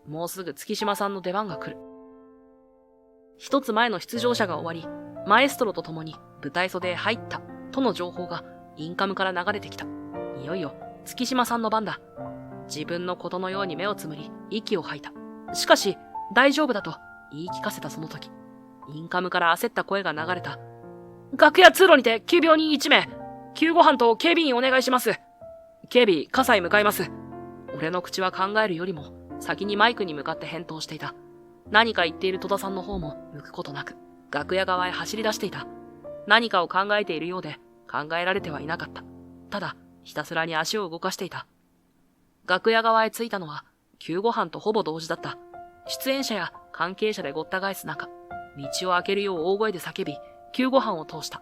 Speaker 2: もうすぐ月島さんの出番が来る。一つ前の出場者が終わり、マエストロと共に舞台袖へ入ったとの情報がインカムから流れてきた。いよいよ月島さんの番だ。自分のことのように目をつむり、息を吐いた。しかし、大丈夫だと言い聞かせたその時、インカムから焦った声が流れた。楽屋通路にて急病人1名、救護班と警備員お願いします。警備、葛西向かいます。俺の口は考えるよりも、先にマイクに向かって返答していた。何か言っている戸田さんの方も向くことなく、楽屋側へ走り出していた。何かを考えているようで、考えられてはいなかった。ただ、ひたすらに足を動かしていた。楽屋側へ着いたのは、救護班とほぼ同時だった。出演者や関係者でごった返す中、道を開けるよう大声で叫び、救護班を通した。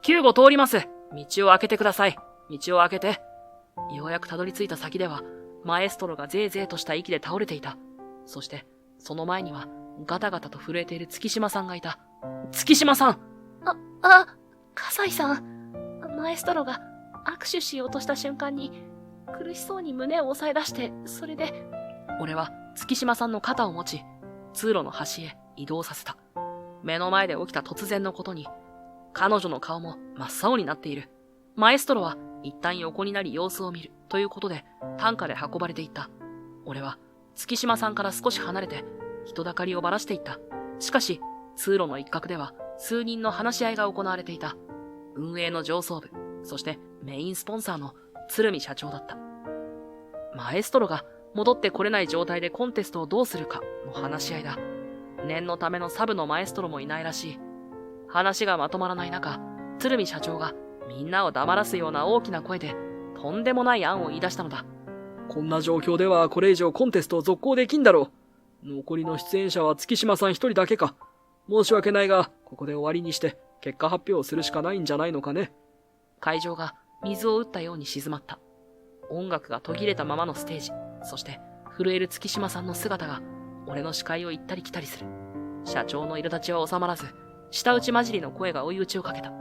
Speaker 2: 救護通ります。道を開けてください。道を開けて。ようやくたどり着いた先では、マエストロがぜいぜいとした息で倒れていた。そして、その前には、ガタガタと震えている月島さんがいた。月島さん！
Speaker 3: 葛西さん。マエストロが握手しようとした瞬間に、苦しそうに胸を押さえ出して、それで。
Speaker 2: 俺は月島さんの肩を持ち、通路の端へ移動させた。目の前で起きた突然のことに、彼女の顔も真っ青になっている。マエストロは一旦横になり様子を見るということで担架で運ばれていった。俺は月島さんから少し離れて人だかりをばらしていった。しかし通路の一角では数人の話し合いが行われていた。運営の上層部、そしてメインスポンサーの鶴見社長だった。マエストロが戻ってこれない状態でコンテストをどうするかの話し合いだ。念のためのサブのマエストロもいないらしい。話がまとまらない中、鶴見社長がみんなを黙らすような大きな声でとんでもない案を言い出したのだ。
Speaker 1: こんな状況ではこれ以上コンテストを続行できんだろう。残りの出演者は月島さん一人だけか。申し訳ないが、ここで終わりにして結果発表をするしかないんじゃないのかね。
Speaker 2: 会場が水を打ったように静まった。音楽が途切れたままのステージ、そして震える月島さんの姿が俺の視界を行ったり来たりする。社長の苛立ちは収まらず、舌打ち混じりの声が追い打ちをかけた。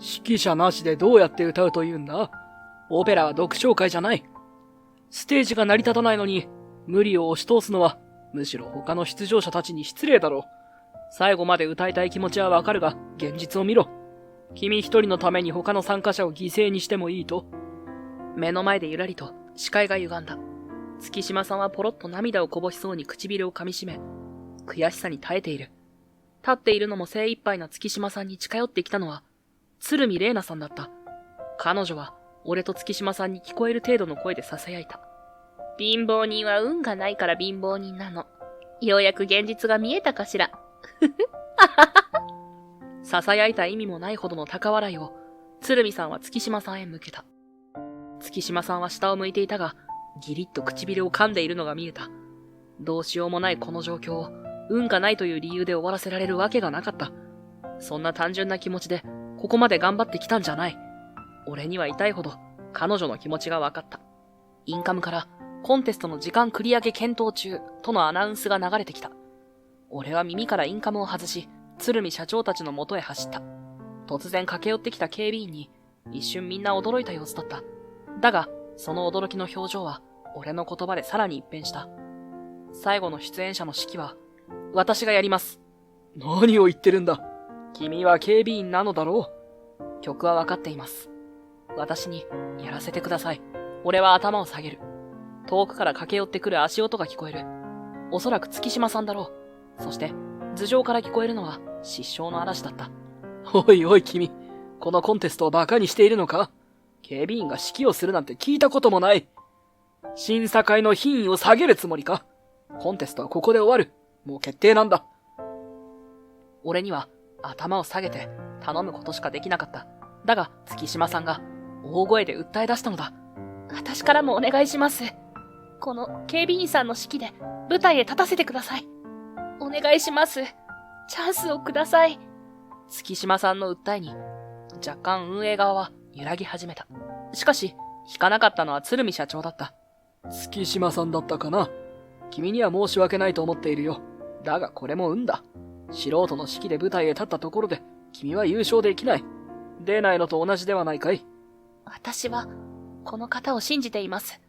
Speaker 1: 指揮者なしでどうやって歌うというんだ？オペラは読唱会じゃない。ステージが成り立たないのに、無理を押し通すのは、むしろ他の出場者たちに失礼だろう。最後まで歌いたい気持ちはわかるが、現実を見ろ。君一人のために他の参加者を犠牲にしてもいいと？
Speaker 2: 目の前でゆらりと視界が歪んだ。月島さんはポロッと涙をこぼしそうに唇を噛みしめ、悔しさに耐えている。立っているのも精一杯な月島さんに近寄ってきたのは、鶴見玲奈さんだった。彼女は俺と月島さんに聞こえる程度の声で囁いた。
Speaker 3: 貧乏人は運がないから貧乏人なの。ようやく現実が見えたかしら。
Speaker 2: 囁いた意味もないほどの高笑いを、鶴見さんは月島さんへ向けた。月島さんは下を向いていたが、ギリッと唇を噛んでいるのが見えた。どうしようもないこの状況を、運がないという理由で終わらせられるわけがなかった。そんな単純な気持ちで、ここまで頑張ってきたんじゃない。俺には痛いほど、彼女の気持ちが分かった。インカムから、コンテストの時間繰り上げ検討中、とのアナウンスが流れてきた。俺は耳からインカムを外し、鶴見社長たちの元へ走った。突然駆け寄ってきた警備員に、一瞬みんな驚いた様子だった。だが、その驚きの表情は、俺の言葉でさらに一変した。最後の出演者の指揮は、私がやります。
Speaker 1: 何を言ってるんだ。君は警備員なのだろ
Speaker 2: う。曲は分かっています。私にやらせてください。俺は頭を下げる。遠くから駆け寄ってくる足音が聞こえる。おそらく月島さんだろう。そして、頭上から聞こえるのは失笑の嵐だった。
Speaker 1: おいおい君、このコンテストを馬鹿にしているのか？警備員が指揮をするなんて聞いたこともない。審査会の品位を下げるつもりか？コンテストはここで終わる。もう決定なんだ。
Speaker 2: 俺には頭を下げて頼むことしかできなかった。だが月島さんが大声で訴え出したのだ。
Speaker 3: 私からもお願いします。この警備員さんの指揮で舞台へ立たせてください。お願いします。チャンスをください。
Speaker 2: 月島さんの訴えに若干運営側は揺らぎ始めた。しかし引かなかったのは鶴見社長だった。
Speaker 1: 月島さんだったかな。君には申し訳ないと思っているよ。だがこれも運だ。素人の指揮で舞台へ立ったところで君は優勝できない。出ないのと同じではないかい。
Speaker 3: 私はこの方を信じています。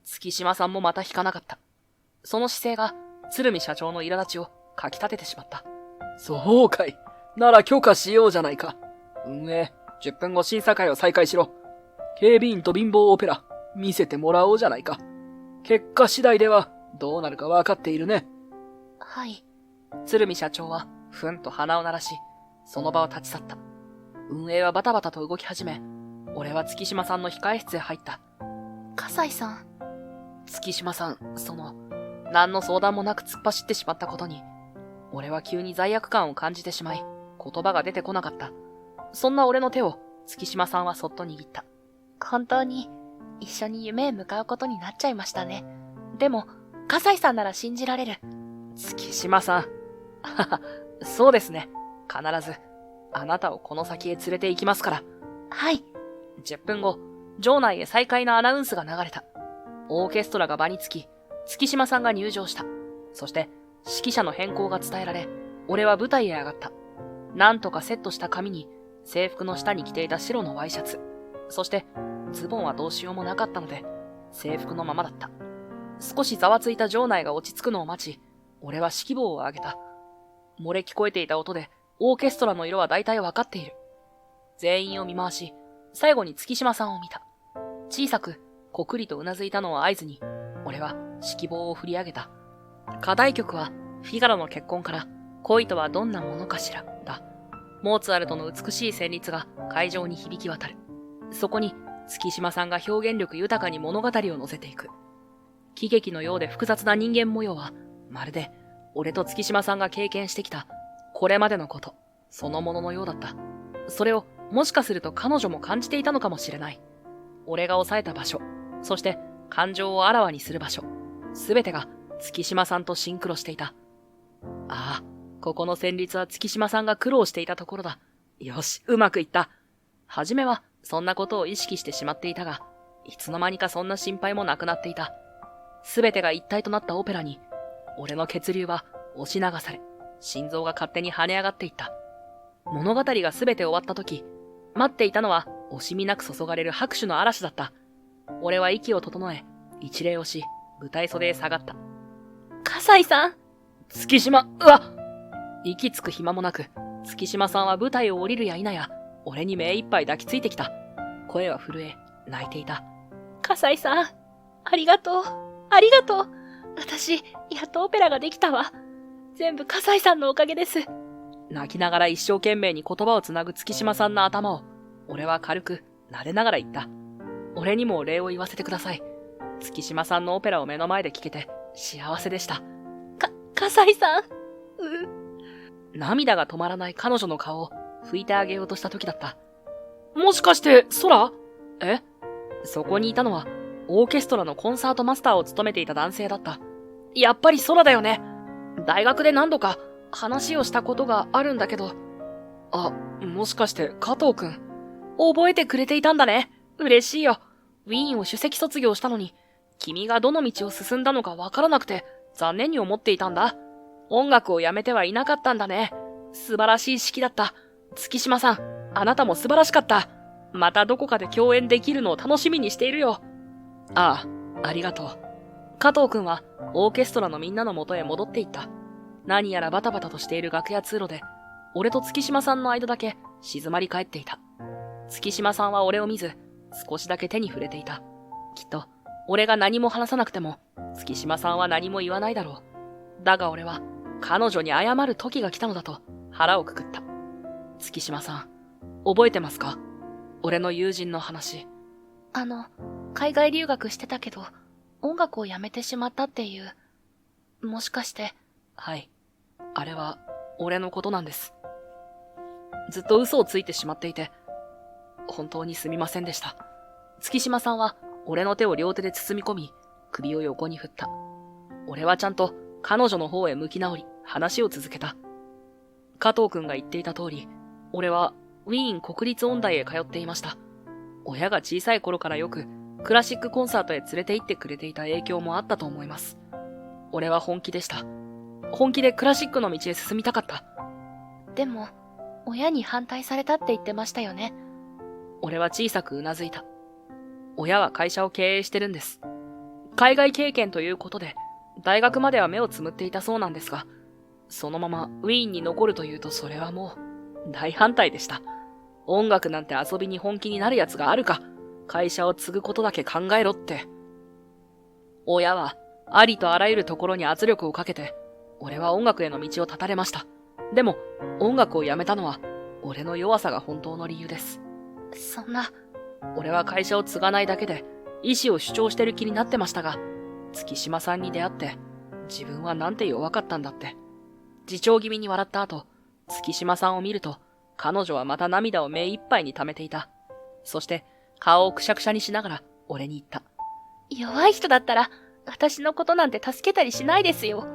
Speaker 2: 月島さんもまた引かなかった。その姿勢が鶴見社長の苛立ちをかき立ててしまった。
Speaker 1: そうかい。なら許可しようじゃないか。運営、10分後審査会を再開しろ。警備員と貧乏オペラ、見せてもらおうじゃないか。結果次第ではどうなるか分かっているね。
Speaker 3: はい。
Speaker 2: 鶴見社長はふんと鼻を鳴らし、その場を立ち去った。運営はバタバタと動き始め、俺は月島さんの控え室へ入った。
Speaker 3: 葛西さん。
Speaker 2: 月島さん、何の相談もなく突っ走ってしまったことに、俺は急に罪悪感を感じてしまい、言葉が出てこなかった。そんな俺の手を月島さんはそっと握った。
Speaker 3: 本当に一緒に夢へ向かうことになっちゃいましたね。でも、葛西さんなら信じられる。
Speaker 2: 月島さん。はは、そうですね。必ず、あなたをこの先へ連れて行きますから。
Speaker 3: はい。
Speaker 2: 10分後、場内へ再開のアナウンスが流れた。オーケストラが場につき、月島さんが入場した。そして、指揮者の変更が伝えられ、俺は舞台へ上がった。なんとかセットした髪に、制服の下に着ていた白のワイシャツ。そして、ズボンはどうしようもなかったので、制服のままだった。少しざわついた場内が落ち着くのを待ち、俺は指揮棒を上げた。漏れ聞こえていた音で、オーケストラの色は大体わかっている。全員を見回し、最後に月島さんを見た。小さく、こくりとうなずいたのを合図に、俺は指揮棒を振り上げた。課題曲は、フィガロの結婚から、恋とはどんなものかしら、だ。モーツァルトの美しい旋律が会場に響き渡る。そこに、月島さんが表現力豊かに物語を乗せていく。喜劇のようで複雑な人間模様は、まるで、俺と月島さんが経験してきた、これまでのこと、そのもののようだった。それを、もしかすると彼女も感じていたのかもしれない。俺が抑えた場所、そして感情をあらわにする場所、すべてが月島さんとシンクロしていた。ああ、ここの旋律は月島さんが苦労していたところだ。よし、うまくいった。はじめはそんなことを意識してしまっていたが、いつの間にかそんな心配もなくなっていた。すべてが一体となったオペラに、俺の血流は押し流され、心臓が勝手に跳ね上がっていった。物語がすべて終わった時、待っていたのは惜しみなく注がれる拍手の嵐だった。俺は息を整え、一礼をし、舞台袖へ下がった。
Speaker 3: 葛西さん。
Speaker 2: 月島、うわっ！息つく暇もなく、月島さんは舞台を降りるや否や、俺に目いっぱい抱きついてきた。声は震え、泣いていた。
Speaker 3: 葛西さん、ありがとう。ありがとう。私、やっとオペラができたわ。全部葛西さんのおかげです。
Speaker 2: 泣きながら一生懸命に言葉をつなぐ月島さんの頭を、俺は軽く、撫でながら言った。俺にもお礼を言わせてください。月島さんのオペラを目の前で聞けて、幸せでした。
Speaker 3: 葛西さん。
Speaker 2: 涙が止まらない彼女の顔を拭いてあげようとした時だった。もしかして、空？え？そこにいたのは、オーケストラのコンサートマスターを務めていた男性だった。やっぱり空だよね。大学で何度か話をしたことがあるんだけど。あ、もしかして加藤くん。覚えてくれていたんだね。嬉しいよ。ウィーンを首席卒業したのに、君がどの道を進んだのかわからなくて、残念に思っていたんだ。音楽をやめてはいなかったんだね。素晴らしい式だった。月島さん、あなたも素晴らしかった。またどこかで共演できるのを楽しみにしているよ。ああ、ありがとう。加藤くんはオーケストラのみんなの元へ戻っていった。何やらバタバタとしている楽屋通路で、俺と月島さんの間だけ静まり返っていた。月島さんは俺を見ず、少しだけ手に触れていた。きっと、俺が何も話さなくても、月島さんは何も言わないだろう。だが俺は、彼女に謝る時が来たのだと腹をくくった。月島さん、覚えてますか？俺の友人の話。
Speaker 3: 海外留学してたけど、音楽をやめてしまったっていう。もしかして。
Speaker 2: はい。あれは、俺のことなんです。ずっと嘘をついてしまっていて、本当にすみませんでした。月島さんは、俺の手を両手で包み込み、首を横に振った。俺はちゃんと彼女の方へ向き直り、話を続けた。加藤くんが言っていた通り、俺はウィーン国立音大へ通っていました。親が小さい頃からよくクラシックコンサートへ連れて行ってくれていた影響もあったと思います。俺は本気でした。本気でクラシックの道へ進みたかった。
Speaker 3: でも、親に反対されたって言ってましたよね。
Speaker 2: 俺は小さくうなずいた。親は会社を経営してるんです。海外経験ということで、大学までは目をつむっていたそうなんですが、そのままウィーンに残るというとそれはもう、大反対でした。音楽なんて遊びに本気になるやつがあるか、会社を継ぐことだけ考えろって。親は、ありとあらゆるところに圧力をかけて、俺は音楽への道を断たれました。でも、音楽をやめたのは、俺の弱さが本当の理由です。
Speaker 3: そんな。
Speaker 2: 俺は会社を継がないだけで、意志を主張してる気になってましたが、月島さんに出会って、自分はなんて弱かったんだって。自重気味に笑った後、月島さんを見ると、彼女はまた涙を目いっぱいに溜めていた。そして、顔をくしゃくしゃにしながら、俺に言った。
Speaker 3: 弱い人だったら、私のことなんて助けたりしないですよ。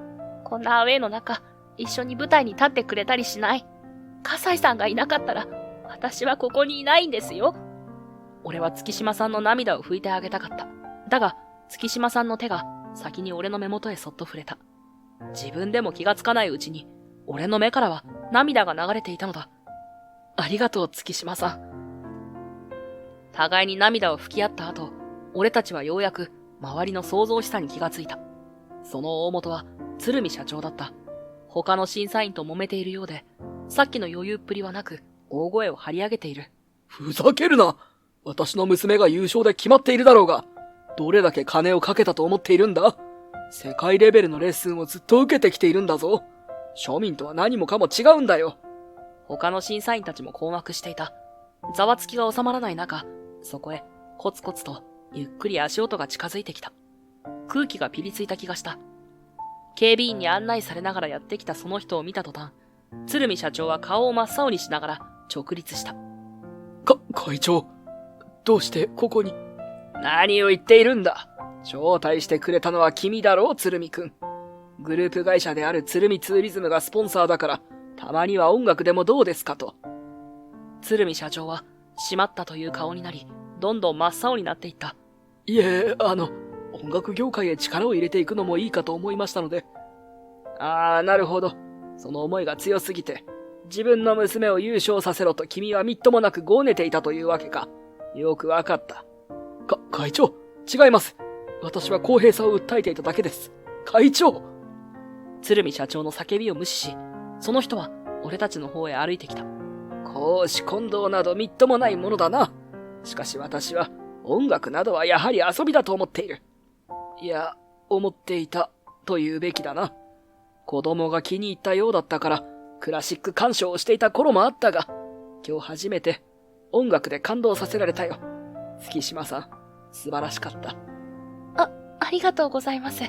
Speaker 3: こんなアウェイの中、一緒に舞台に立ってくれたりしない。葛西さんがいなかったら、私はここにいないんですよ。
Speaker 2: 俺は月島さんの涙を拭いてあげたかった。だが、月島さんの手が先に俺の目元へそっと触れた。自分でも気がつかないうちに、俺の目からは涙が流れていたのだ。ありがとう、月島さん。互いに涙を拭き合った後、俺たちはようやく周りの騒々しさに気がついた。その大元は鶴見社長だった。他の審査員と揉めているようで、さっきの余裕っぷりはなく、大声を張り上げている。
Speaker 1: ふざけるな！私の娘が優勝で決まっているだろうが、どれだけ金をかけたと思っているんだ？世界レベルのレッスンをずっと受けてきているんだぞ。庶民とは何もかも違うんだよ。
Speaker 2: 他の審査員たちも困惑していた。ざわつきが収まらない中、そこへコツコツとゆっくり足音が近づいてきた。空気がピリついた気がした。警備員に案内されながらやってきたその人を見た途端、鶴見社長は顔を真っ青にしながら直立した。
Speaker 1: 会長、どうしてここに？
Speaker 2: 何を言っているんだ。
Speaker 1: 招待してくれたのは君だろう、鶴見くん。グループ会社である鶴見ツーリズムがスポンサーだから、たまには音楽でもどうですかと。
Speaker 2: 鶴見社長は、しまったという顔になり、どんどん真っ青になっていった。
Speaker 1: いえ、音楽業界へ力を入れていくのもいいかと思いましたので。ああ、なるほど。その思いが強すぎて、自分の娘を優勝させろと君はみっともなくごねていたというわけか。よくわかった。会長、違います。私は公平さを訴えていただけです。会長！
Speaker 2: 鶴見社長の叫びを無視し、その人は俺たちの方へ歩いてきた。
Speaker 1: 公私混同などみっともないものだな。しかし私は音楽などはやはり遊びだと思っている。いや、思っていたと言うべきだな。子供が気に入ったようだったからクラシック鑑賞をしていた頃もあったが、今日初めて音楽で感動させられたよ。月島さん、素晴らしかった。
Speaker 3: ありがとうございます。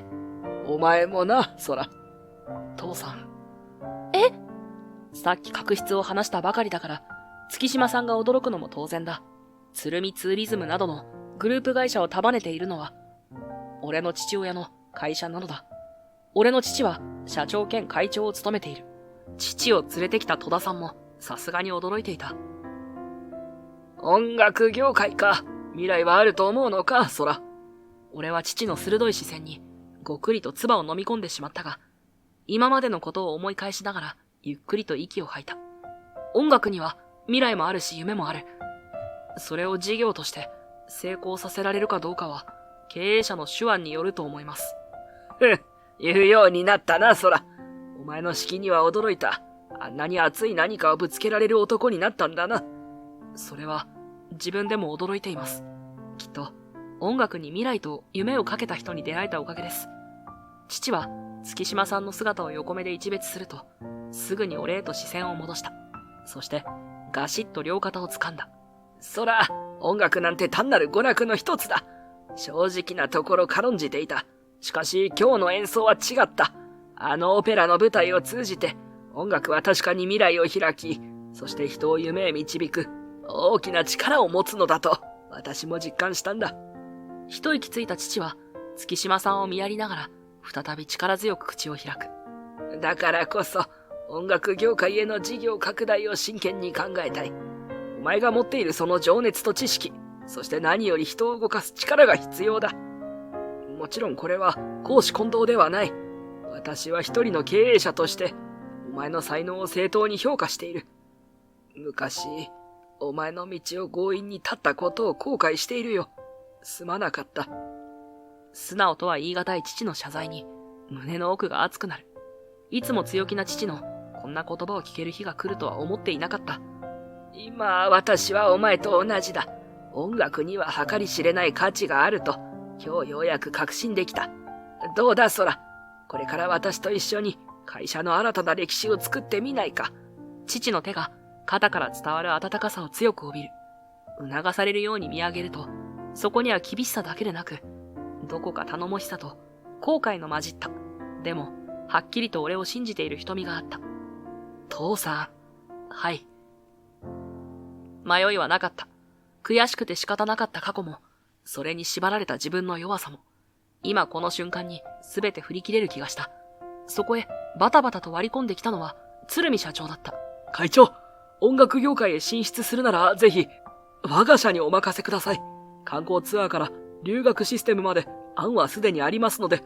Speaker 1: お前もな、空。
Speaker 2: 父さん。
Speaker 3: え？
Speaker 2: さっき確執を話したばかりだから、月島さんが驚くのも当然だ。鶴見ツーリズムなどのグループ会社を束ねているのは、俺の父親の会社なのだ。俺の父は社長兼会長を務めている。父を連れてきた戸田さんもさすがに驚いていた。
Speaker 1: 音楽業界か。未来はあると思うのか、空。
Speaker 2: 俺は父の鋭い視線にごくりと唾を飲み込んでしまったが、今までのことを思い返しながらゆっくりと息を吐いた。音楽には未来もあるし夢もある。それを事業として成功させられるかどうかは経営者の手腕によると思います。
Speaker 1: 言うようになったな、空。お前の識には驚いた。あんなに熱い何かをぶつけられる男になったんだな。
Speaker 2: それは自分でも驚いています。きっと音楽に未来と夢をかけた人に出会えたおかげです。父は月島さんの姿を横目で一別すると、すぐに俺へと視線を戻した。そしてガシッと両肩を掴んだ。
Speaker 1: 空、音楽なんて単なる娯楽の一つだ。正直なところ軽んじていた。しかし今日の演奏は違った。あのオペラの舞台を通じて、音楽は確かに未来を開き、そして人を夢へ導く大きな力を持つのだと、私も実感したんだ。
Speaker 2: 一息ついた父は月島さんを見やりながら再び力強く口を開く。
Speaker 1: だからこそ音楽業界への事業拡大を真剣に考えたい。お前が持っているその情熱と知識、そして何より人を動かす力が必要だ。もちろんこれは公私混同ではない。私は一人の経営者としてお前の才能を正当に評価している。昔お前の道を強引に立ったことを後悔しているよ。すまなかった。
Speaker 2: 素直とは言い難い父の謝罪に胸の奥が熱くなる。いつも強気な父のこんな言葉を聞ける日が来るとは思っていなかった。
Speaker 1: 今私はお前と同じだ。音楽には計り知れない価値があると今日ようやく確信できた。どうだ空、これから私と一緒に会社の新たな歴史を作ってみないか。
Speaker 2: 父の手が肩から伝わる温かさを強く帯びる。促されるように見上げると、そこには厳しさだけでなく、どこか頼もしさと後悔の混じった、でもはっきりと俺を信じている瞳があった。父さん。はい。迷いはなかった。悔しくて仕方なかった過去も、それに縛られた自分の弱さも、今この瞬間に全て振り切れる気がした。そこへバタバタと割り込んできたのは鶴見社長だった。
Speaker 1: 会長、音楽業界へ進出するならぜひ我が社にお任せください。観光ツアーから留学システムまで案はすでにありますので。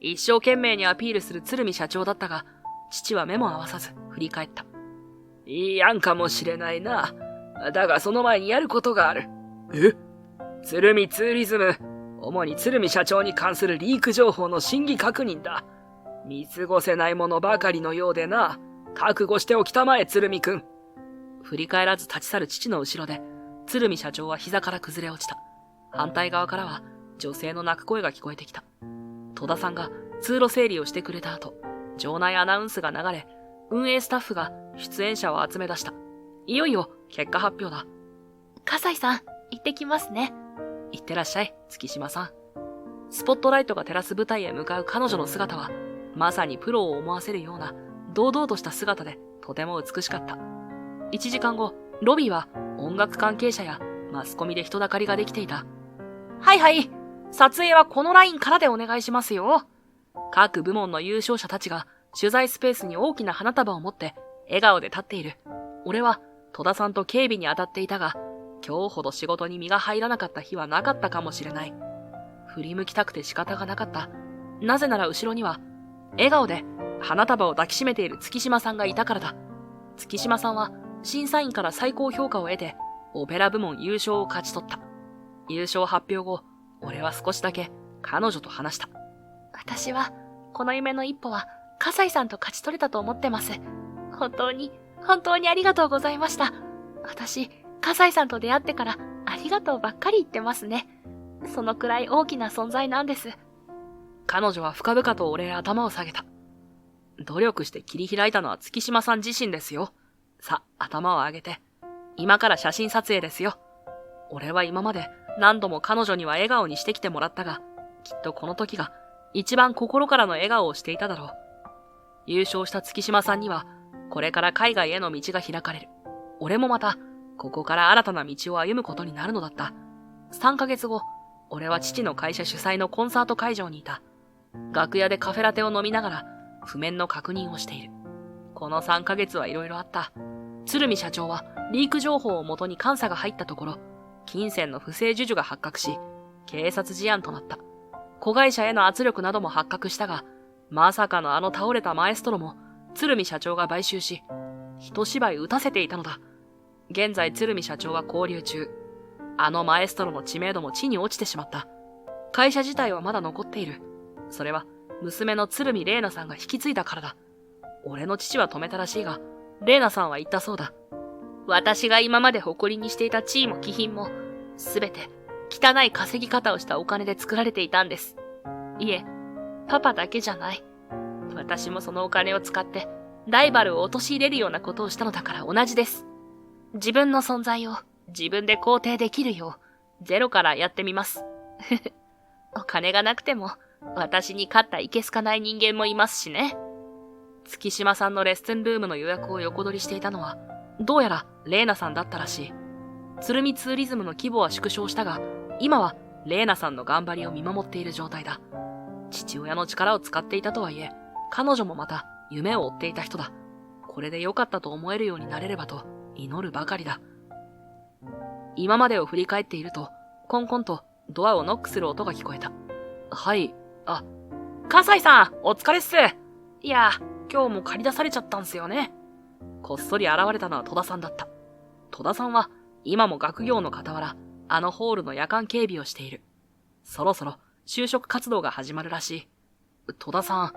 Speaker 2: 一生懸命にアピールする鶴見社長だったが、父は目も合わさず振り返った。
Speaker 1: いい案かもしれないな。だがその前にやることがある。
Speaker 2: え？
Speaker 1: 鶴見ツーリズム、主に鶴見社長に関するリーク情報の真偽確認だ。見過ごせないものばかりのようでな。覚悟しておきたまえ、鶴見くん。
Speaker 2: 振り返らず立ち去る父の後ろで、鶴見社長は膝から崩れ落ちた。反対側からは女性の泣く声が聞こえてきた。戸田さんが通路整理をしてくれた後、場内アナウンスが流れ、運営スタッフが出演者を集め出した。いよいよ結果発表だ。
Speaker 3: 葛西さん、行ってきますね。
Speaker 2: 行ってらっしゃい、月島さん。スポットライトが照らす舞台へ向かう彼女の姿は、まさにプロを思わせるような堂々とした姿でとても美しかった。1時間後、ロビーは音楽関係者やマスコミで人だかりができていた。はいはい、撮影はこのラインからでお願いしますよ。各部門の優勝者たちが取材スペースに大きな花束を持って笑顔で立っている。俺は戸田さんと警備に当たっていたが、今日ほど仕事に身が入らなかった日はなかったかもしれない。振り向きたくて仕方がなかった。なぜなら後ろには、笑顔で花束を抱きしめている月島さんがいたからだ。月島さんは審査員から最高評価を得て、オペラ部門優勝を勝ち取った。優勝発表後、俺は少しだけ彼女と話した。
Speaker 3: 私は、この夢の一歩は、葛西さんと勝ち取れたと思ってます。本当にありがとうございました。私、葛西さんと出会ってから、ありがとうばっかり言ってますね。そのくらい大きな存在なんです。
Speaker 2: 彼女は深々と俺へ頭を下げた。努力して切り開いたのは月島さん自身ですよ。さ、頭を上げて。今から写真撮影ですよ。俺は今まで何度も彼女には笑顔にしてきてもらったが、きっとこの時が一番心からの笑顔をしていただろう。優勝した月島さんには、これから海外への道が開かれる。俺もまた、ここから新たな道を歩むことになるのだった。3ヶ月後、俺は父の会社主催のコンサート会場にいた。楽屋でカフェラテを飲みながら、譜面の確認をしている。この3ヶ月はいろいろあった。鶴見社長は、リーク情報をもとに監査が入ったところ、金銭の不正授受が発覚し、警察事案となった。子会社への圧力なども発覚したが、まさかのあの倒れたマエストロも、鶴見社長が買収し、一芝居打たせていたのだ。現在鶴見社長は勾留中。あのマエストロの知名度も地に落ちてしまった。会社自体はまだ残っている。それは、娘の鶴見玲奈さんが引き継いだからだ。俺の父は止めたらしいが、玲奈さんは言ったそうだ。私が今まで誇りにしていた地位も気品も、すべて汚い稼ぎ方をしたお金で作られていたんです。いえ、パパだけじゃない。私もそのお金を使って、ライバルを陥れるようなことをしたのだから同じです。自分の存在を自分で肯定できるよう、ゼロからやってみます。お金がなくても、私に勝ったいけすかない人間もいますしね。月島さんのレッスンルームの予約を横取りしていたのは、どうやら玲奈さんだったらしい。鶴見ツーリズムの規模は縮小したが、今は玲奈さんの頑張りを見守っている状態だ。父親の力を使っていたとはいえ、彼女もまた夢を追っていた人だ。これで良かったと思えるようになれればと祈るばかりだ。今までを振り返っていると、コンコンとドアをノックする音が聞こえた。はい、笠井さん、お疲れっす。いや、今日も借り出されちゃったんすよね。こっそり現れたのは戸田さんだった。戸田さんは今も学業の傍ら、あのホールの夜間警備をしている。そろそろ就職活動が始まるらしい。戸田さん、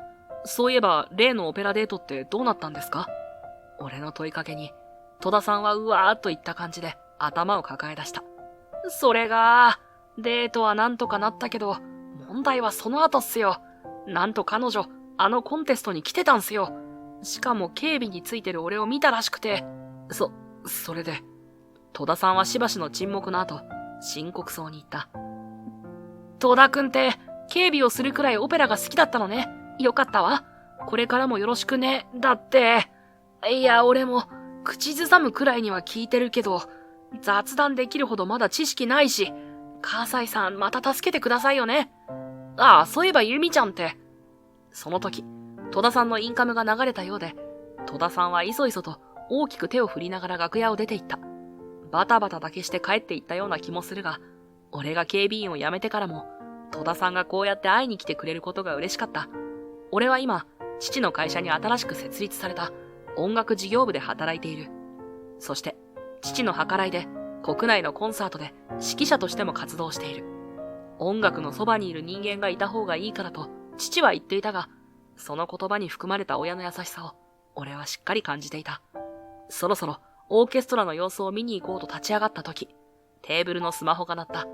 Speaker 2: そういえば例のオペラデートってどうなったんですか？俺の問いかけに、戸田さんはうわーっといった感じで頭を抱え出した。それが、デートはなんとかなったけど、問題はその後っすよ。なんと彼女、あのコンテストに来てたんすよ。しかも警備についてる俺を見たらしくて。それで、戸田さんはしばしの沈黙の後、深刻そうに言った。戸田くんって、警備をするくらいオペラが好きだったのね。よかったわ。これからもよろしくね。だって、いや、俺も、口ずさむくらいには聞いてるけど、雑談できるほどまだ知識ないし、笠井さんまた助けてくださいよね。ああ、そういえばゆみちゃんって。その時、戸田さんのインカムが流れたようで、戸田さんはいそいそと大きく手を振りながら楽屋を出て行った。バタバタだけして帰っていったような気もするが、俺が警備員を辞めてからも、戸田さんがこうやって会いに来てくれることが嬉しかった。俺は今、父の会社に新しく設立された音楽事業部で働いている。そして、父の計らいで国内のコンサートで指揮者としても活動している。音楽のそばにいる人間がいた方がいいからと父は言っていたが、その言葉に含まれた親の優しさを俺はしっかり感じていた。そろそろオーケストラの様子を見に行こうと立ち上がった時、テーブルのスマホが鳴った。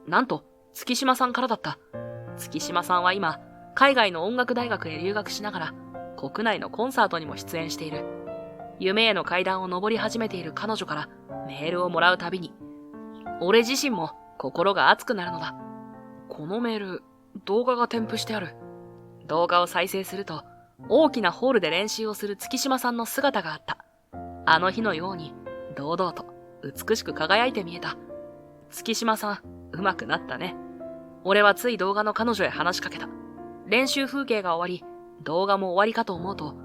Speaker 2: なんと、月島さんからだった。月島さんは今、海外の音楽大学へ留学しながら、国内のコンサートにも出演している。夢への階段を登り始めている彼女からメールをもらうたびに、俺自身も心が熱くなるのだ。このメール、動画が添付してある。動画を再生すると、大きなホールで練習をする月島さんの姿があった。あの日のように、堂々と美しく輝いて見えた。月島さん、上手くなったね。俺はつい動画の彼女へ話しかけた。練習風景が終わり、動画も終わりかと思うと、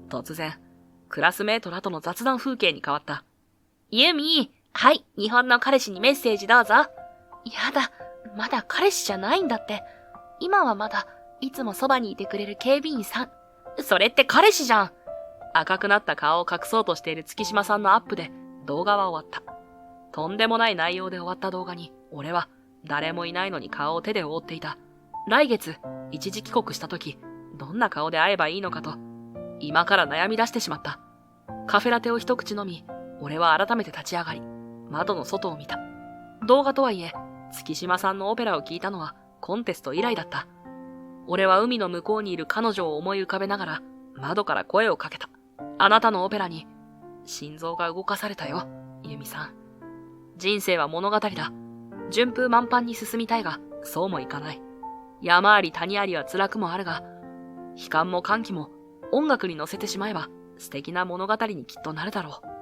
Speaker 2: 突然、クラスメートらとの雑談風景に変わった。ユミ、はい、日本の彼氏にメッセージどうぞ。やだ、まだ彼氏じゃないんだって。今はまだ、いつもそばにいてくれる警備員さん。それって彼氏じゃん。赤くなった顔を隠そうとしている月島さんのアップで、動画は終わった。とんでもない内容で終わった動画に、俺は、誰もいないのに顔を手で覆っていた。来月、一時帰国した時、どんな顔で会えばいいのかと、今から悩み出してしまった。カフェラテを一口飲み、俺は改めて立ち上がり、窓の外を見た。動画とはいえ、月島さんのオペラを聞いたのはコンテスト以来だった。俺は海の向こうにいる彼女を思い浮かべながら、窓から声をかけた。あなたのオペラに、心臓が動かされたよ。ユミさん。人生は物語だ。順風満帆に進みたいが、そうもいかない。山あり谷ありは辛くもあるが、悲観も歓喜も音楽に乗せてしまえば素敵な物語にきっとなるだろう。